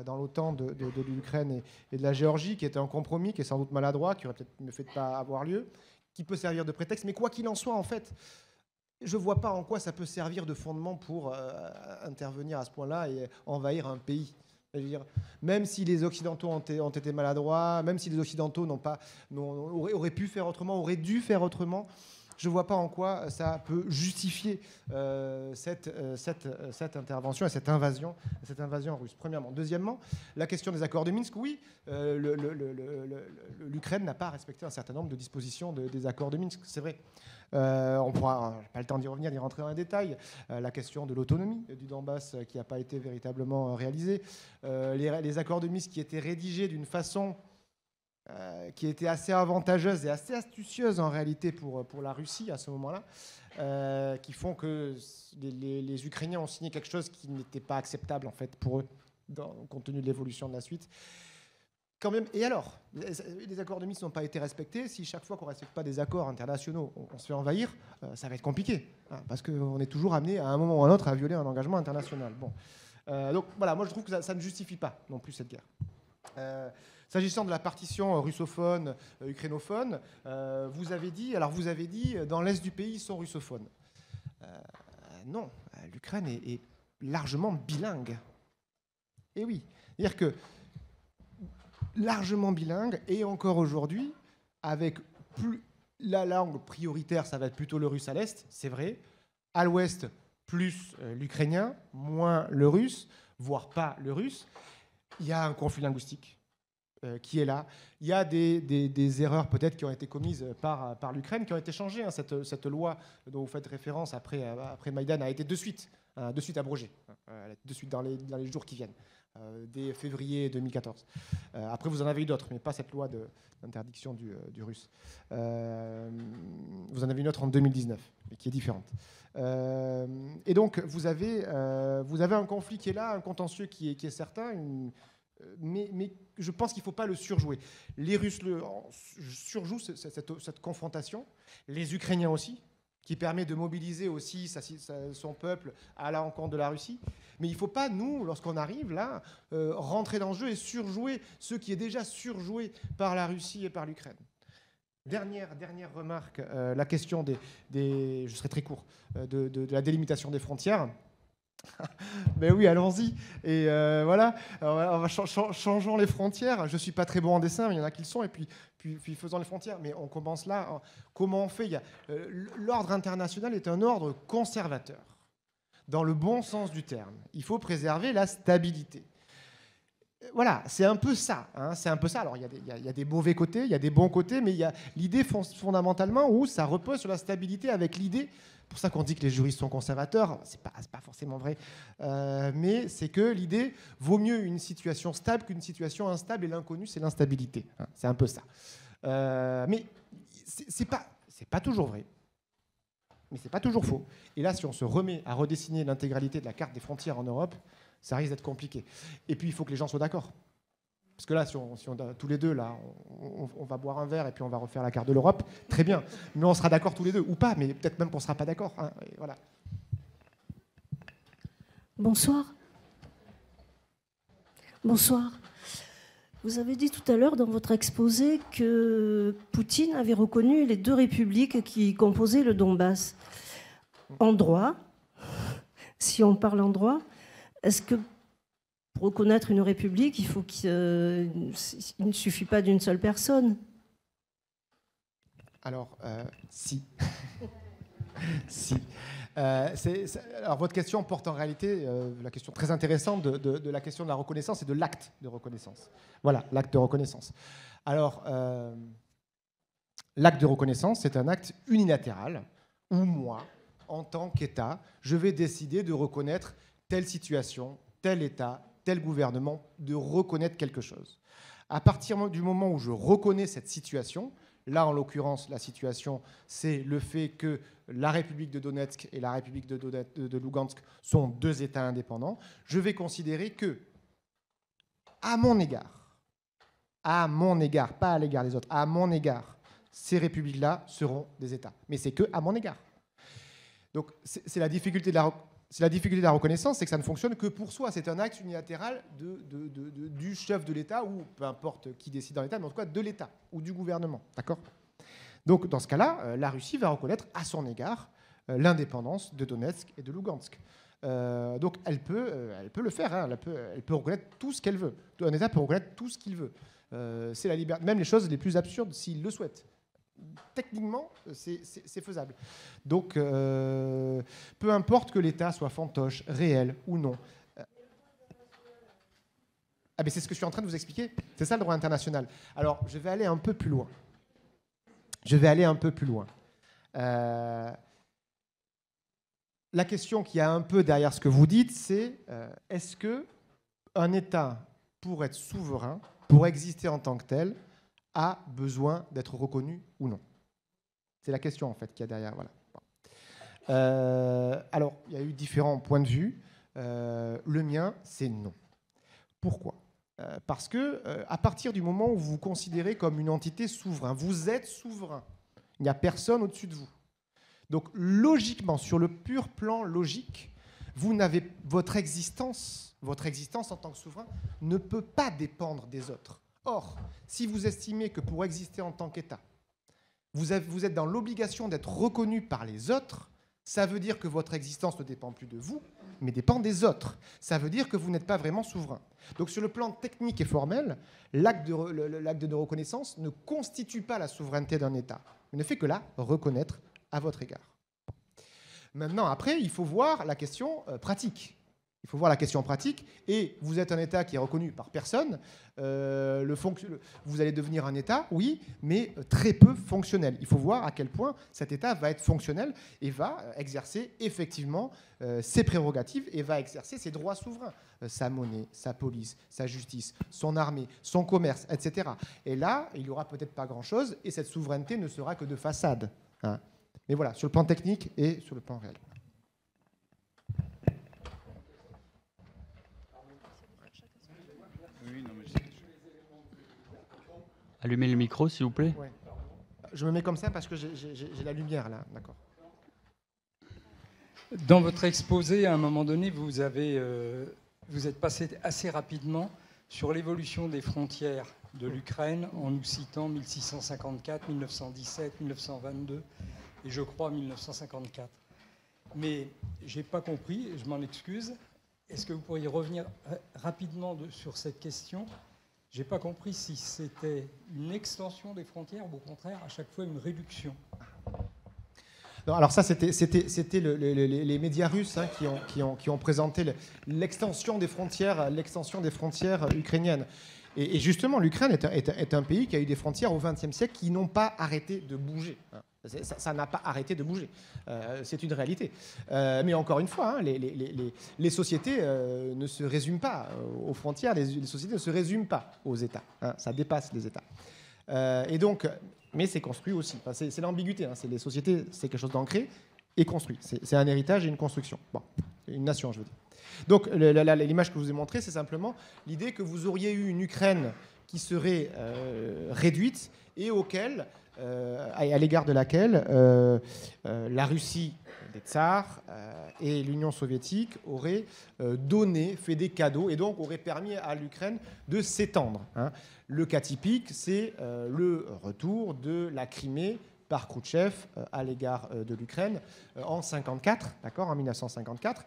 dans l'OTAN de l'Ukraine et de la Géorgie, qui était un compromis, qui est sans doute maladroit, qui aurait peut-être mieux fait de ne pas avoir lieu, qui peut servir de prétexte. Mais quoi qu'il en soit, en fait, je ne vois pas en quoi ça peut servir de fondement pour intervenir à ce point-là et envahir un pays. Je veux dire, même si les Occidentaux ont été maladroits, même si les Occidentaux auraient pu faire autrement, auraient dû faire autrement, je ne vois pas en quoi ça peut justifier cette intervention et cette invasion russe, premièrement. Deuxièmement, la question des accords de Minsk, oui, l'Ukraine n'a pas respecté un certain nombre de dispositions des accords de Minsk, c'est vrai. On pourra, pas le temps d'y revenir, d'y rentrer dans les détails. La question de l'autonomie du Donbass qui n'a pas été véritablement réalisée. Les accords de Minsk qui étaient rédigés d'une façon qui était assez avantageuse et assez astucieuse en réalité pour la Russie à ce moment-là, qui font que les Ukrainiens ont signé quelque chose qui n'était pas acceptable en fait pour eux, compte tenu de l'évolution de la suite. Quand même, et alors, les accords de Minsk n'ont pas été respectés. Si chaque fois qu'on ne respecte pas des accords internationaux, on se fait envahir, ça va être compliqué, parce qu'on est toujours amené à un moment ou à un autre à violer un engagement international. Bon. Donc voilà, moi je trouve que ça ne justifie pas non plus cette guerre. S'agissant de la partition russophone, ukrainophone, vous avez dit, dans l'est du pays, ils sont russophones. Non, l'Ukraine est largement bilingue. Et oui, c'est-à-dire que largement bilingue, et encore aujourd'hui, avec plus la langue prioritaire, ça va être plutôt le russe à l'est, c'est vrai. À l'ouest, plus l'ukrainien, moins le russe, voire pas le russe. Il y a un conflit linguistique qui est là. Il y a des erreurs peut-être qui ont été commises par l'Ukraine, qui ont été changées. Cette loi dont vous faites référence après Maïdan a été de suite abrogée, de suite dans les jours qui viennent, dès février 2014. Après, vous en avez eu d'autres, mais pas cette loi d'interdiction du russe. Vous en avez une autre en 2019, mais qui est différente. Et donc, vous avez un conflit qui est là, un contentieux qui est certain, mais je pense qu'il ne faut pas le surjouer. Les Russes surjouent cette confrontation, les Ukrainiens aussi, qui permet de mobiliser aussi son peuple à l'encontre de la Russie. Mais il ne faut pas, nous, lorsqu'on arrive là, rentrer dans le jeu et surjouer ce qui est déjà surjoué par la Russie et par l'Ukraine. Dernière remarque, la question je serai très court, de la délimitation des frontières. Mais oui, allons-y. Et voilà, changeons les frontières. Je ne suis pas très bon en dessin, mais il y en a qui le sont. Et puis faisons les frontières. Mais on commence là. Comment on fait? L'ordre international est un ordre conservateur, dans le bon sens du terme. Il faut préserver la stabilité. Voilà, c'est un peu ça. C'est un peu ça. Alors, il y a des mauvais côtés, il y a des bons côtés, mais il y a l'idée fondamentalement où ça repose sur la stabilité avec l'idée. C'est pour ça qu'on dit que les juristes sont conservateurs. C'est pas forcément vrai, mais c'est que l'idée vaut mieux une situation stable qu'une situation instable, et l'inconnu, c'est l'instabilité. C'est un peu ça. Mais c'est pas toujours vrai. Mais c'est pas toujours faux. Et là, si on se remet à redessiner l'intégralité de la carte des frontières en Europe, ça risque d'être compliqué. Et puis, il faut que les gens soient d'accord. Parce que là, si on tous les deux, là, on va boire un verre et puis on va refaire la carte de l'Europe, très bien. Mais on sera d'accord tous les deux, ou pas, mais peut-être même qu'on ne sera pas d'accord. Hein, voilà. Bonsoir. Bonsoir. Vous avez dit tout à l'heure dans votre exposé que Poutine avait reconnu les deux républiques qui composaient le Donbass. En droit, si on parle en droit, est-ce que pour reconnaître une république, il ne suffit pas d'une seule personne? Alors, si. Si. Alors, votre question porte en réalité la question très intéressante de la question de la reconnaissance et de l'acte de reconnaissance. Voilà, l'acte de reconnaissance. Alors, l'acte de reconnaissance, c'est un acte unilatéral où moi, en tant qu'État, je vais décider de reconnaître telle situation, tel État, tel gouvernement, de reconnaître quelque chose. À partir du moment où je reconnais cette situation, là, en l'occurrence, la situation, c'est le fait que la République de Donetsk et la République de Lugansk sont deux États indépendants. Je vais considérer que, à mon égard, pas à l'égard des autres, à mon égard, ces républiques-là seront des États. Mais c'est que à mon égard. Donc, c'est la difficulté de la reconnaissance, c'est que ça ne fonctionne que pour soi. C'est un acte unilatéral du chef de l'État, ou peu importe qui décide dans l'État, mais en tout cas de l'État ou du gouvernement. D'accord ? Donc, dans ce cas-là, la Russie va reconnaître à son égard l'indépendance de Donetsk et de Lugansk. Donc, elle peut le faire. Hein, elle peut reconnaître tout ce qu'elle veut. Un État peut reconnaître tout ce qu'il veut. C'est la liberté, même les choses les plus absurdes, s'il le souhaite. Techniquement, c'est faisable. Donc, peu importe que l'État soit fantoche, réel ou non. Ah, mais c'est ce que je suis en train de vous expliquer. C'est ça le droit international. Alors, je vais aller un peu plus loin. La question qui a un peu derrière ce que vous dites, c'est est-ce qu'un État, pour être souverain, pour exister en tant que tel, a besoin d'être reconnu ou non? C'est la question en fait qu'il y a derrière. Voilà. Alors, il y a eu différents points de vue. Le mien, c'est non. Pourquoi? Parce que à partir du moment où vous vous considérez comme une entité souveraine, vous êtes souverain. Il n'y a personne au-dessus de vous. Donc, logiquement, sur le pur plan logique, vous n'avez votre existence en tant que souverain ne peut pas dépendre des autres. Or, si vous estimez que pour exister en tant qu'État, vous êtes dans l'obligation d'être reconnu par les autres, ça veut dire que votre existence ne dépend plus de vous, mais dépend des autres. Ça veut dire que vous n'êtes pas vraiment souverain. Donc sur le plan technique et formel, l'acte de reconnaissance ne constitue pas la souveraineté d'un État, mais ne fait que la reconnaître à votre égard. Maintenant, après, il faut voir la question pratique. Il faut voir la question pratique, et vous êtes un État qui est reconnu par personne. Vous allez devenir un État, oui, mais très peu fonctionnel. Il faut voir à quel point cet État va être fonctionnel et va exercer effectivement ses prérogatives et va exercer ses droits souverains. Sa monnaie, sa police, sa justice, son armée, son commerce, etc. Et là, il n'y aura peut-être pas grand-chose, et cette souveraineté ne sera que de façade. Hein. Mais voilà, sur le plan technique et sur le plan réel. Allumez le micro, s'il vous plaît. Ouais. Je me mets comme ça parce que j'ai la lumière, là. D'accord. Dans votre exposé, à un moment donné, vous êtes passé assez rapidement sur l'évolution des frontières de l'Ukraine en nous citant 1654, 1917, 1922 et je crois 1954. Mais je n'ai pas compris, je m'en excuse. Est-ce que vous pourriez revenir rapidement sur cette question ? Je n'ai pas compris si c'était une extension des frontières ou au contraire, à chaque fois, une réduction. Non, alors ça, c'était les médias russes hein, qui ont présenté l'extension des frontières ukrainiennes. Et justement, l'Ukraine est un pays qui a eu des frontières au XXe siècle qui n'ont pas arrêté de bouger. Ça n'a pas arrêté de bouger. C'est une réalité. Mais encore une fois, hein, les sociétés ne se résument pas aux frontières, les sociétés ne se résument pas aux États. Hein, ça dépasse les États. Et donc, mais c'est construit aussi. Enfin, c'est l'ambiguïté. Hein, les sociétés, c'est quelque chose d'ancré et construit. C'est un héritage et une construction. Bon. une nation, je veux dire. Donc l'image que je vous ai montrée, c'est simplement l'idée que vous auriez eu une Ukraine qui serait réduite et à l'égard de laquelle la Russie des tsars et l'Union soviétique auraient fait des cadeaux et donc auraient permis à l'Ukraine de s'étendre. Hein. Le cas typique, c'est le retour de la Crimée par Khrouchtchev à l'égard de l'Ukraine en 1954, d'accord, en 1954.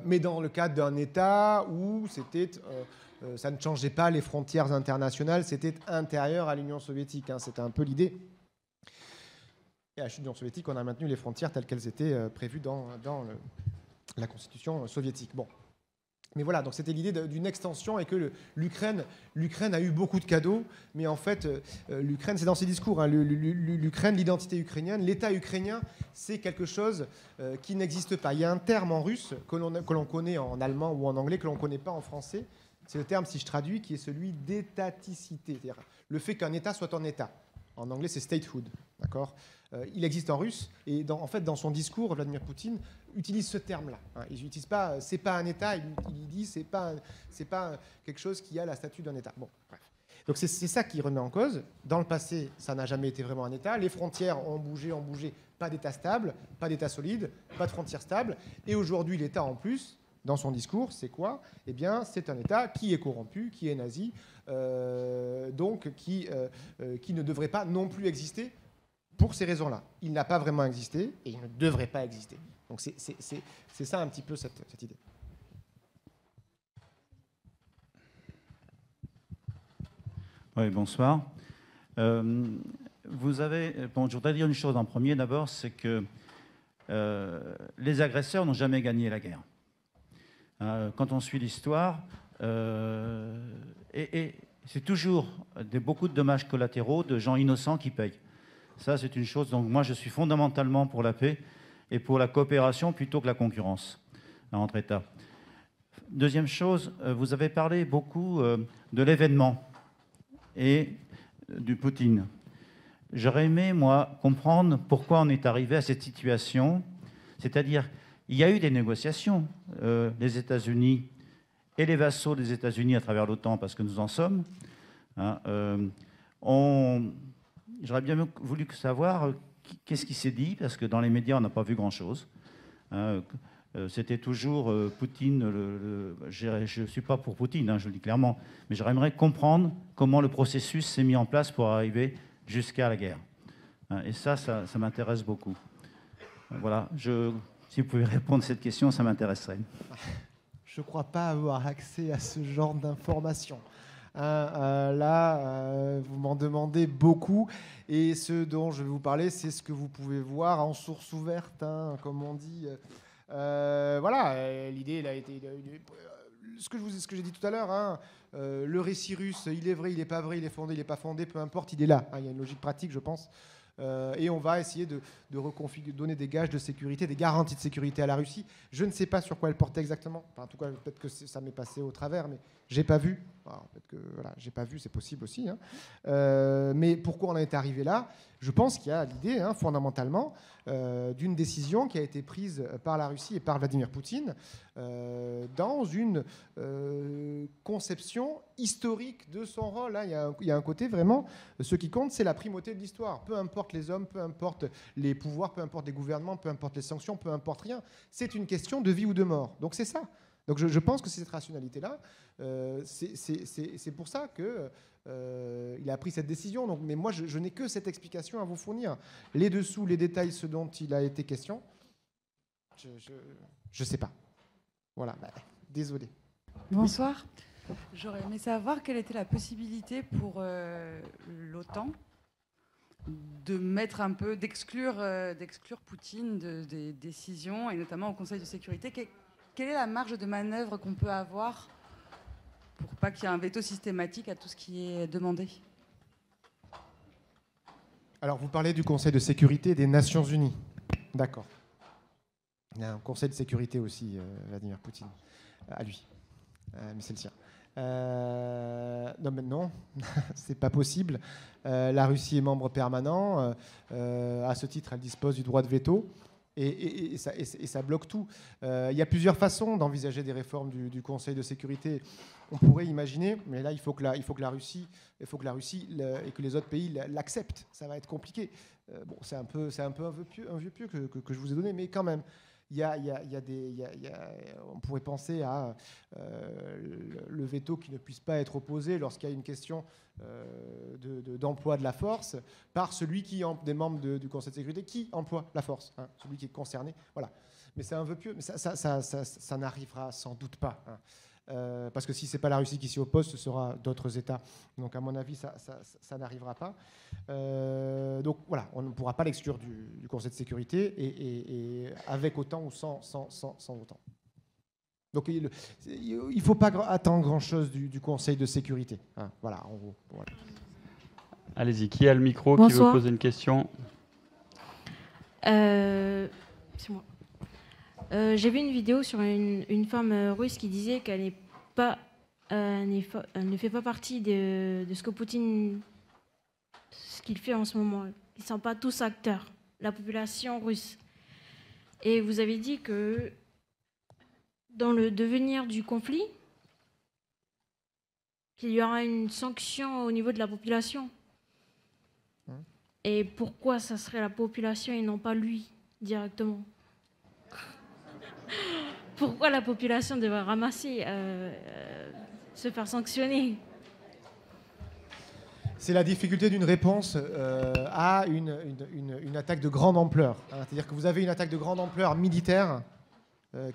Mais dans le cadre d'un État où ça ne changeait pas les frontières internationales, c'était intérieur à l'Union soviétique. Hein, c'était un peu l'idée. Et à l'Union soviétique, on a maintenu les frontières telles qu'elles étaient prévues dans la constitution soviétique. Bon. Mais voilà, donc c'était l'idée d'une extension et que l'Ukraine a eu beaucoup de cadeaux, mais en fait, l'Ukraine, c'est dans ses discours, hein, l'Ukraine, l'identité ukrainienne, l'État ukrainien, c'est quelque chose qui n'existe pas. Il y a un terme en russe que l'on connaît en allemand ou en anglais, que l'on ne connaît pas en français. C'est le terme, si je traduis, qui est celui d'étaticité, c'est-à-dire le fait qu'un État soit un État. En anglais, c'est statehood, d'accord ? Il existe en russe, et en fait, dans son discours, Vladimir Poutine utilise ce terme-là. Hein. Il n'utilise pas, c'est pas un État, il dit c'est pas quelque chose qui a la statut d'un État. Bon, bref. Donc c'est ça qui remet en cause. Dans le passé, ça n'a jamais été vraiment un État. Les frontières ont bougé, pas d'État stable, pas d'État solide, pas de frontières stables. Et aujourd'hui, l'État en plus, dans son discours, c'est quoi ? Eh bien, c'est un État qui est corrompu, qui est nazi, donc qui ne devrait pas non plus exister pour ces raisons-là. Il n'a pas vraiment existé et il ne devrait pas exister. Donc c'est ça un petit peu cette idée. Oui, bonsoir. Je voudrais dire une chose en premier d'abord, c'est que les agresseurs n'ont jamais gagné la guerre. Quand on suit l'histoire, et c'est toujours beaucoup de dommages collatéraux de gens innocents qui payent. Ça, c'est une chose. Donc moi, je suis fondamentalement pour la paix et pour la coopération plutôt que la concurrence entre États. Deuxième chose, vous avez parlé beaucoup de l'événement et du Poutine. J'aurais aimé, moi, comprendre pourquoi on est arrivé à cette situation. C'est-à-dire, il y a eu des négociations. Les États-Unis et les vassaux des États-Unis à travers l'OTAN, parce que nous en sommes, hein, j'aurais bien voulu savoir qu'est-ce qui s'est dit, parce que dans les médias, on n'a pas vu grand-chose. Hein, c'était toujours Poutine. Je ne suis pas pour Poutine, hein, je le dis clairement, mais j'aimerais comprendre comment le processus s'est mis en place pour arriver jusqu'à la guerre. Hein, et ça m'intéresse beaucoup. Voilà, si vous pouvez répondre à cette question, ça m'intéresserait. Je ne crois pas avoir accès à ce genre d'informations. Vous m'en demandez beaucoup. Et ce dont je vais vous parler, c'est ce que vous pouvez voir en source ouverte, hein, comme on dit. Voilà, l'idée, elle a été... Ce que j'ai dit tout à l'heure, hein, le récit russe, il est vrai, il n'est pas vrai, il est fondé, il n'est pas fondé, peu importe, il est là. Hein, il y a une logique pratique, je pense. Et on va essayer de donner des gages de sécurité, des garanties de sécurité à la Russie. Je ne sais pas sur quoi elle portait exactement. Enfin, en tout cas, peut-être que ça m'est passé au travers, mais j'ai pas vu. Alors, peut-être que voilà, j'ai pas vu, c'est possible aussi. Hein. Mais pourquoi on en est arrivé là ? Je pense qu'il y a l'idée, hein, fondamentalement, d'une décision qui a été prise par la Russie et par Vladimir Poutine dans une conception historique de son rôle. Hein. Il y a un côté vraiment, ce qui compte, c'est la primauté de l'histoire. Peu importe les hommes, peu importe les pouvoirs, peu importe les gouvernements, peu importe les sanctions, peu importe rien. C'est une question de vie ou de mort. Donc c'est ça. Donc je pense que c'est cette rationalité-là. C'est pour ça qu'il a pris cette décision. Donc, mais moi, je n'ai que cette explication à vous fournir. Les dessous, les détails, ce dont il a été question, je ne sais pas. Voilà, désolé. Bonsoir. J'aurais aimé savoir quelle était la possibilité pour l'OTAN de mettre un peu, d'exclure Poutine des décisions, et notamment au Conseil de sécurité. Quelle est la marge de manœuvre qu'on peut avoir pour pas qu'il y ait un veto systématique à tout ce qui est demandé ? Alors, vous parlez du Conseil de sécurité des Nations Unies. D'accord. Il y a un Conseil de sécurité aussi, Vladimir Poutine, à lui. Mais c'est le sien. Non, mais non, c'est pas possible. La Russie est membre permanent. À ce titre, elle dispose du droit de veto. Et ça bloque tout. Il y a plusieurs façons d'envisager des réformes du Conseil de sécurité. On pourrait imaginer, mais là, il faut que la Russie et que les autres pays l'acceptent. Ça va être compliqué. Bon, c'est un peu un vieux pieu que je vous ai donné, mais quand même. On pourrait penser à le veto qui ne puisse pas être opposé lorsqu'il y a une question d'emploi de la force par celui des membres du Conseil de sécurité qui emploie la force, hein, celui qui est concerné. Voilà. Mais c'est un vœu pieux, mais ça n'arrivera sans doute pas. Hein. Parce que si ce n'est pas la Russie qui s'y oppose, ce sera d'autres États. Donc à mon avis, ça n'arrivera pas. Donc voilà, on ne pourra pas l'exclure du Conseil de sécurité, et avec autant ou sans autant. Donc il ne faut pas attendre grand-chose du Conseil de sécurité. Hein, voilà, en gros. Voilà. Allez-y, qui a le micro? Bonsoir. Qui veut poser une question? C'est moi. J'ai vu une vidéo sur une femme russe qui disait qu'elle n'est pas, elle ne fait pas partie de ce que Poutine, ce qu'il fait en ce moment. Ils ne sont pas tous acteurs, la population russe. Et vous avez dit que dans le devenir du conflit, qu'il y aura une sanction au niveau de la population. Et pourquoi ça serait la population et non pas lui directement? Pourquoi la population devrait ramasser, se faire sanctionner? C'est la difficulté d'une réponse à une attaque de grande ampleur. Hein. C'est-à-dire que vous avez une attaque de grande ampleur militaire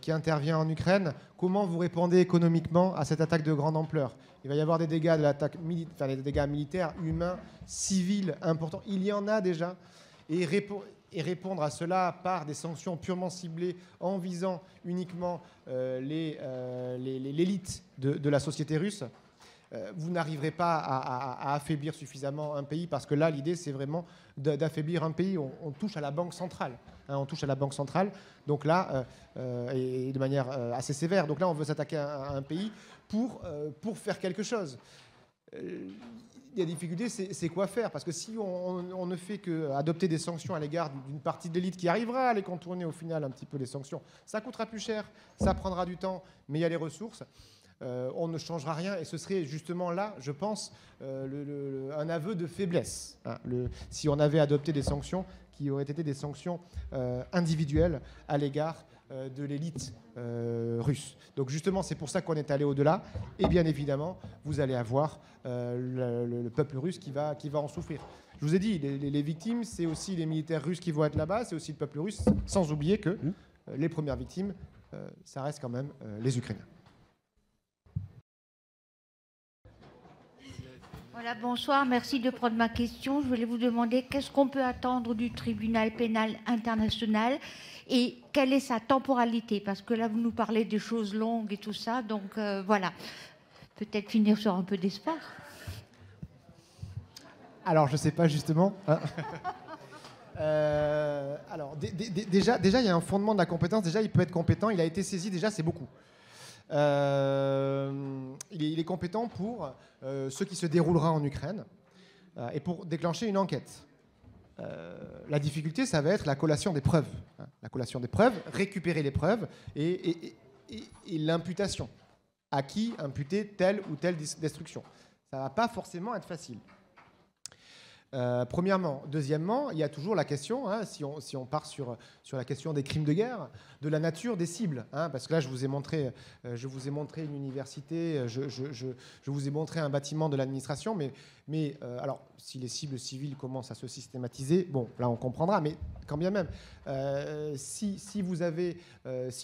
qui intervient en Ukraine. Comment vous répondez économiquement à cette attaque de grande ampleur? Il va y avoir des dégâts de l'attaque des dégâts militaires, humains, civils importants. Il y en a déjà. Et répondre à cela par des sanctions purement ciblées en visant uniquement l'élite de la société russe, vous n'arriverez pas à affaiblir suffisamment un pays, parce que là, l'idée, c'est vraiment d'affaiblir un pays. On touche à la banque centrale. Hein, on touche à la banque centrale, donc là, et de manière assez sévère. Donc là, on veut s'attaquer à un pays pour faire quelque chose. La difficulté, c'est quoi faire? Parce que si on ne fait qu'adopter des sanctions à l'égard d'une partie de l'élite qui arrivera à les contourner au final un petit peu, les sanctions, ça coûtera plus cher, ça prendra du temps, mais il y a les ressources. On ne changera rien, et ce serait justement là, je pense, un aveu de faiblesse. Hein, si on avait adopté des sanctions qui auraient été des sanctions individuelles à l'égard de l'élite russe. Donc justement, c'est pour ça qu'on est allé au-delà. Et bien évidemment, vous allez avoir le peuple russe qui va en souffrir. Je vous ai dit, les victimes, c'est aussi les militaires russes qui vont être là-bas, c'est aussi le peuple russe, sans oublier que les premières victimes, ça reste quand même les Ukrainiens. Voilà, bonsoir, merci de prendre ma question. Je voulais vous demander qu'est-ce qu'on peut attendre du tribunal pénal international et quelle est sa temporalité? Parce que là, vous nous parlez des choses longues et tout ça, donc voilà. Peut-être finir sur un peu d'espoir. Alors, je ne sais pas justement. Hein. Alors, déjà, il y a un fondement de la compétence. Déjà, il peut être compétent. Il a été saisi. Déjà, c'est beaucoup. Il est compétent pour ce qui se déroulera en Ukraine et pour déclencher une enquête. La difficulté, ça va être la collation des preuves. Hein. La collation des preuves, récupérer les preuves et l'imputation. À qui imputer telle ou telle destruction. Ça ne va pas forcément être facile. Premièrement. Deuxièmement, il y a toujours la question, hein, si on part sur la question des crimes de guerre, de la nature des cibles. Hein, parce que là, je vous ai montré une université, je vous ai montré un bâtiment de l'administration, mais alors, si les cibles civiles commencent à se systématiser, bon, là, on comprendra, mais quand bien même, si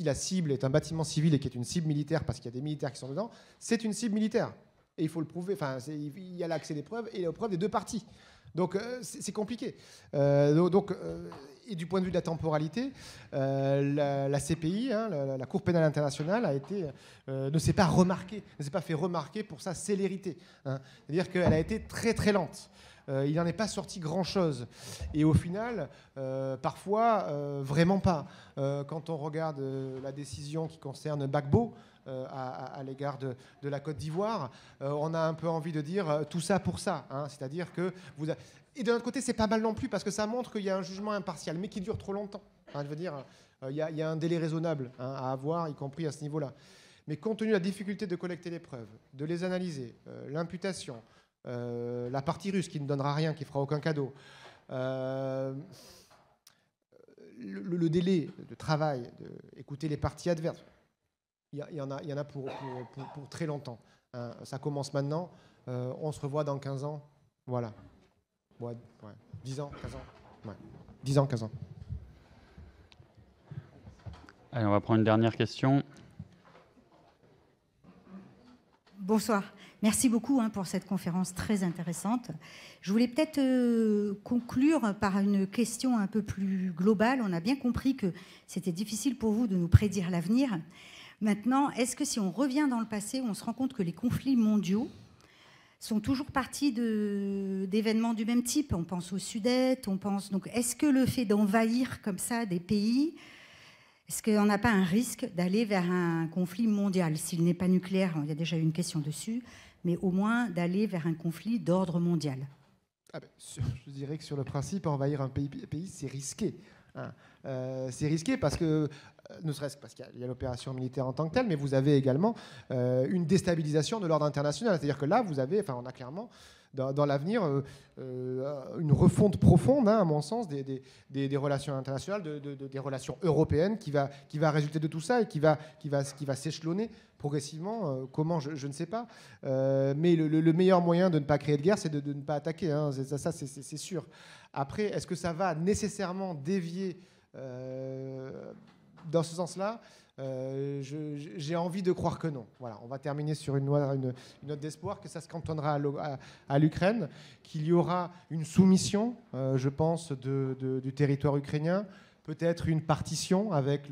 la cible est un bâtiment civil et qui est une cible militaire, parce qu'il y a des militaires qui sont dedans, c'est une cible militaire. Et il faut le prouver, enfin, il y a l'accès des preuves et les preuves des deux parties. Donc c'est compliqué. Et du point de vue de la temporalité, la CPI, hein, la Cour pénale internationale, ne s'est pas fait remarquer pour sa célérité. Hein. C'est-à-dire qu'elle a été très très lente. Il n'en est pas sorti grand-chose. Et au final, parfois, vraiment pas. Quand on regarde la décision qui concerne Gbagbo, à l'égard de la Côte d'Ivoire, on a un peu envie de dire tout ça pour ça. Hein, c'est-à-dire que et de l'autre côté, c'est pas mal non plus, parce que ça montre qu'il y a un jugement impartial, mais qui dure trop longtemps. Enfin, je veux dire, il y a un délai raisonnable à avoir, y compris à ce niveau-là. Mais compte tenu de la difficulté de collecter les preuves, de les analyser, l'imputation, la partie russe qui ne donnera rien, qui ne fera aucun cadeau, le délai de travail, d'écouter les parties adverses, il y en a pour très longtemps. Hein. Ça commence maintenant, on se revoit dans 15 ans, voilà. Ouais, 10 ans, 15 ans. Ouais. 10 ans, 15 ans. Allez, on va prendre une dernière question. Bonsoir. Merci beaucoup pour cette conférence très intéressante. Je voulais peut-être conclure par une question un peu plus globale. On a bien compris que c'était difficile pour vous de nous prédire l'avenir. Maintenant, est-ce que si on revient dans le passé, on se rend compte que les conflits mondiaux sont toujours partis d'événements du même type? On pense au Sudète, on pense... Donc, est-ce que le fait d'envahir comme ça des pays, est-ce qu'on n'a pas un risque d'aller vers un conflit mondial? S'il n'est pas nucléaire, il y a déjà eu une question dessus, mais au moins d'aller vers un conflit d'ordre mondial. Je dirais que sur le principe, envahir un pays c'est risqué. Hein. C'est risqué parce que, ne serait-ce parce qu'il y a l'opération militaire en tant que telle, mais vous avez également une déstabilisation de l'ordre international. C'est-à-dire que là, vous avez, on a clairement dans l'avenir une refonte profonde, à mon sens, des relations internationales, des relations européennes qui va résulter de tout ça et qui va s'échelonner progressivement. Comment, je ne sais pas. Mais le meilleur moyen de ne pas créer de guerre, c'est de ne pas attaquer. Hein. Ça, c'est sûr. Après, est-ce que ça va nécessairement dévier dans ce sens-là? J'ai envie de croire que non. Voilà, on va terminer sur une note d'espoir, que ça se cantonnera à l'Ukraine, qu'il y aura une soumission, je pense, du territoire ukrainien, peut-être une partition avec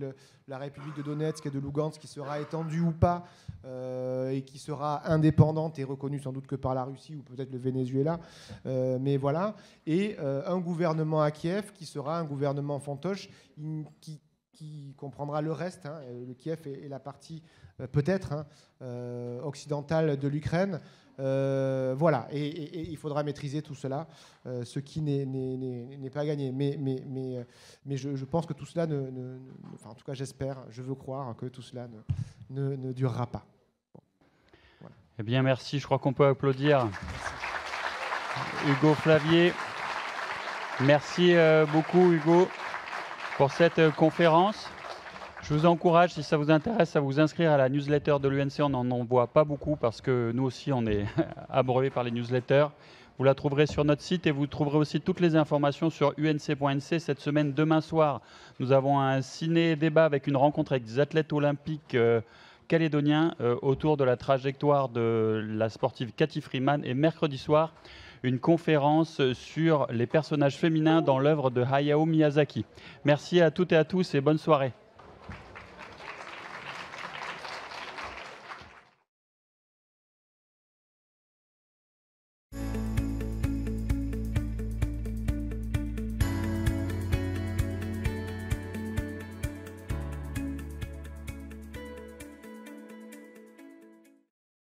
la République de Donetsk et de Lugansk qui sera étendue ou pas, et qui sera indépendante et reconnue sans doute que par la Russie ou peut-être le Venezuela. Mais voilà. Et un gouvernement à Kiev qui sera un gouvernement fantoche qui comprendra le reste. Hein, le Kiev est la partie peut-être occidentale de l'Ukraine. Voilà, et il faudra maîtriser tout cela, ce qui n'est pas gagné. Mais je pense que tout cela enfin, en tout cas, j'espère, je veux croire que tout cela ne durera pas. Bon, voilà. Eh bien, merci. Je crois qu'on peut applaudir Hugo Flavier. Merci beaucoup, Hugo, pour cette conférence. Je vous encourage, si ça vous intéresse, à vous inscrire à la newsletter de l'UNC. On n'en envoie pas beaucoup parce que nous aussi, on est abreuvés par les newsletters. Vous la trouverez sur notre site et vous trouverez aussi toutes les informations sur unc.nc. Cette semaine, demain soir, nous avons un ciné-débat avec une rencontre avec des athlètes olympiques calédoniens autour de la trajectoire de la sportive Cathy Freeman. Et mercredi soir, une conférence sur les personnages féminins dans l'œuvre de Hayao Miyazaki. Merci à toutes et à tous et bonne soirée.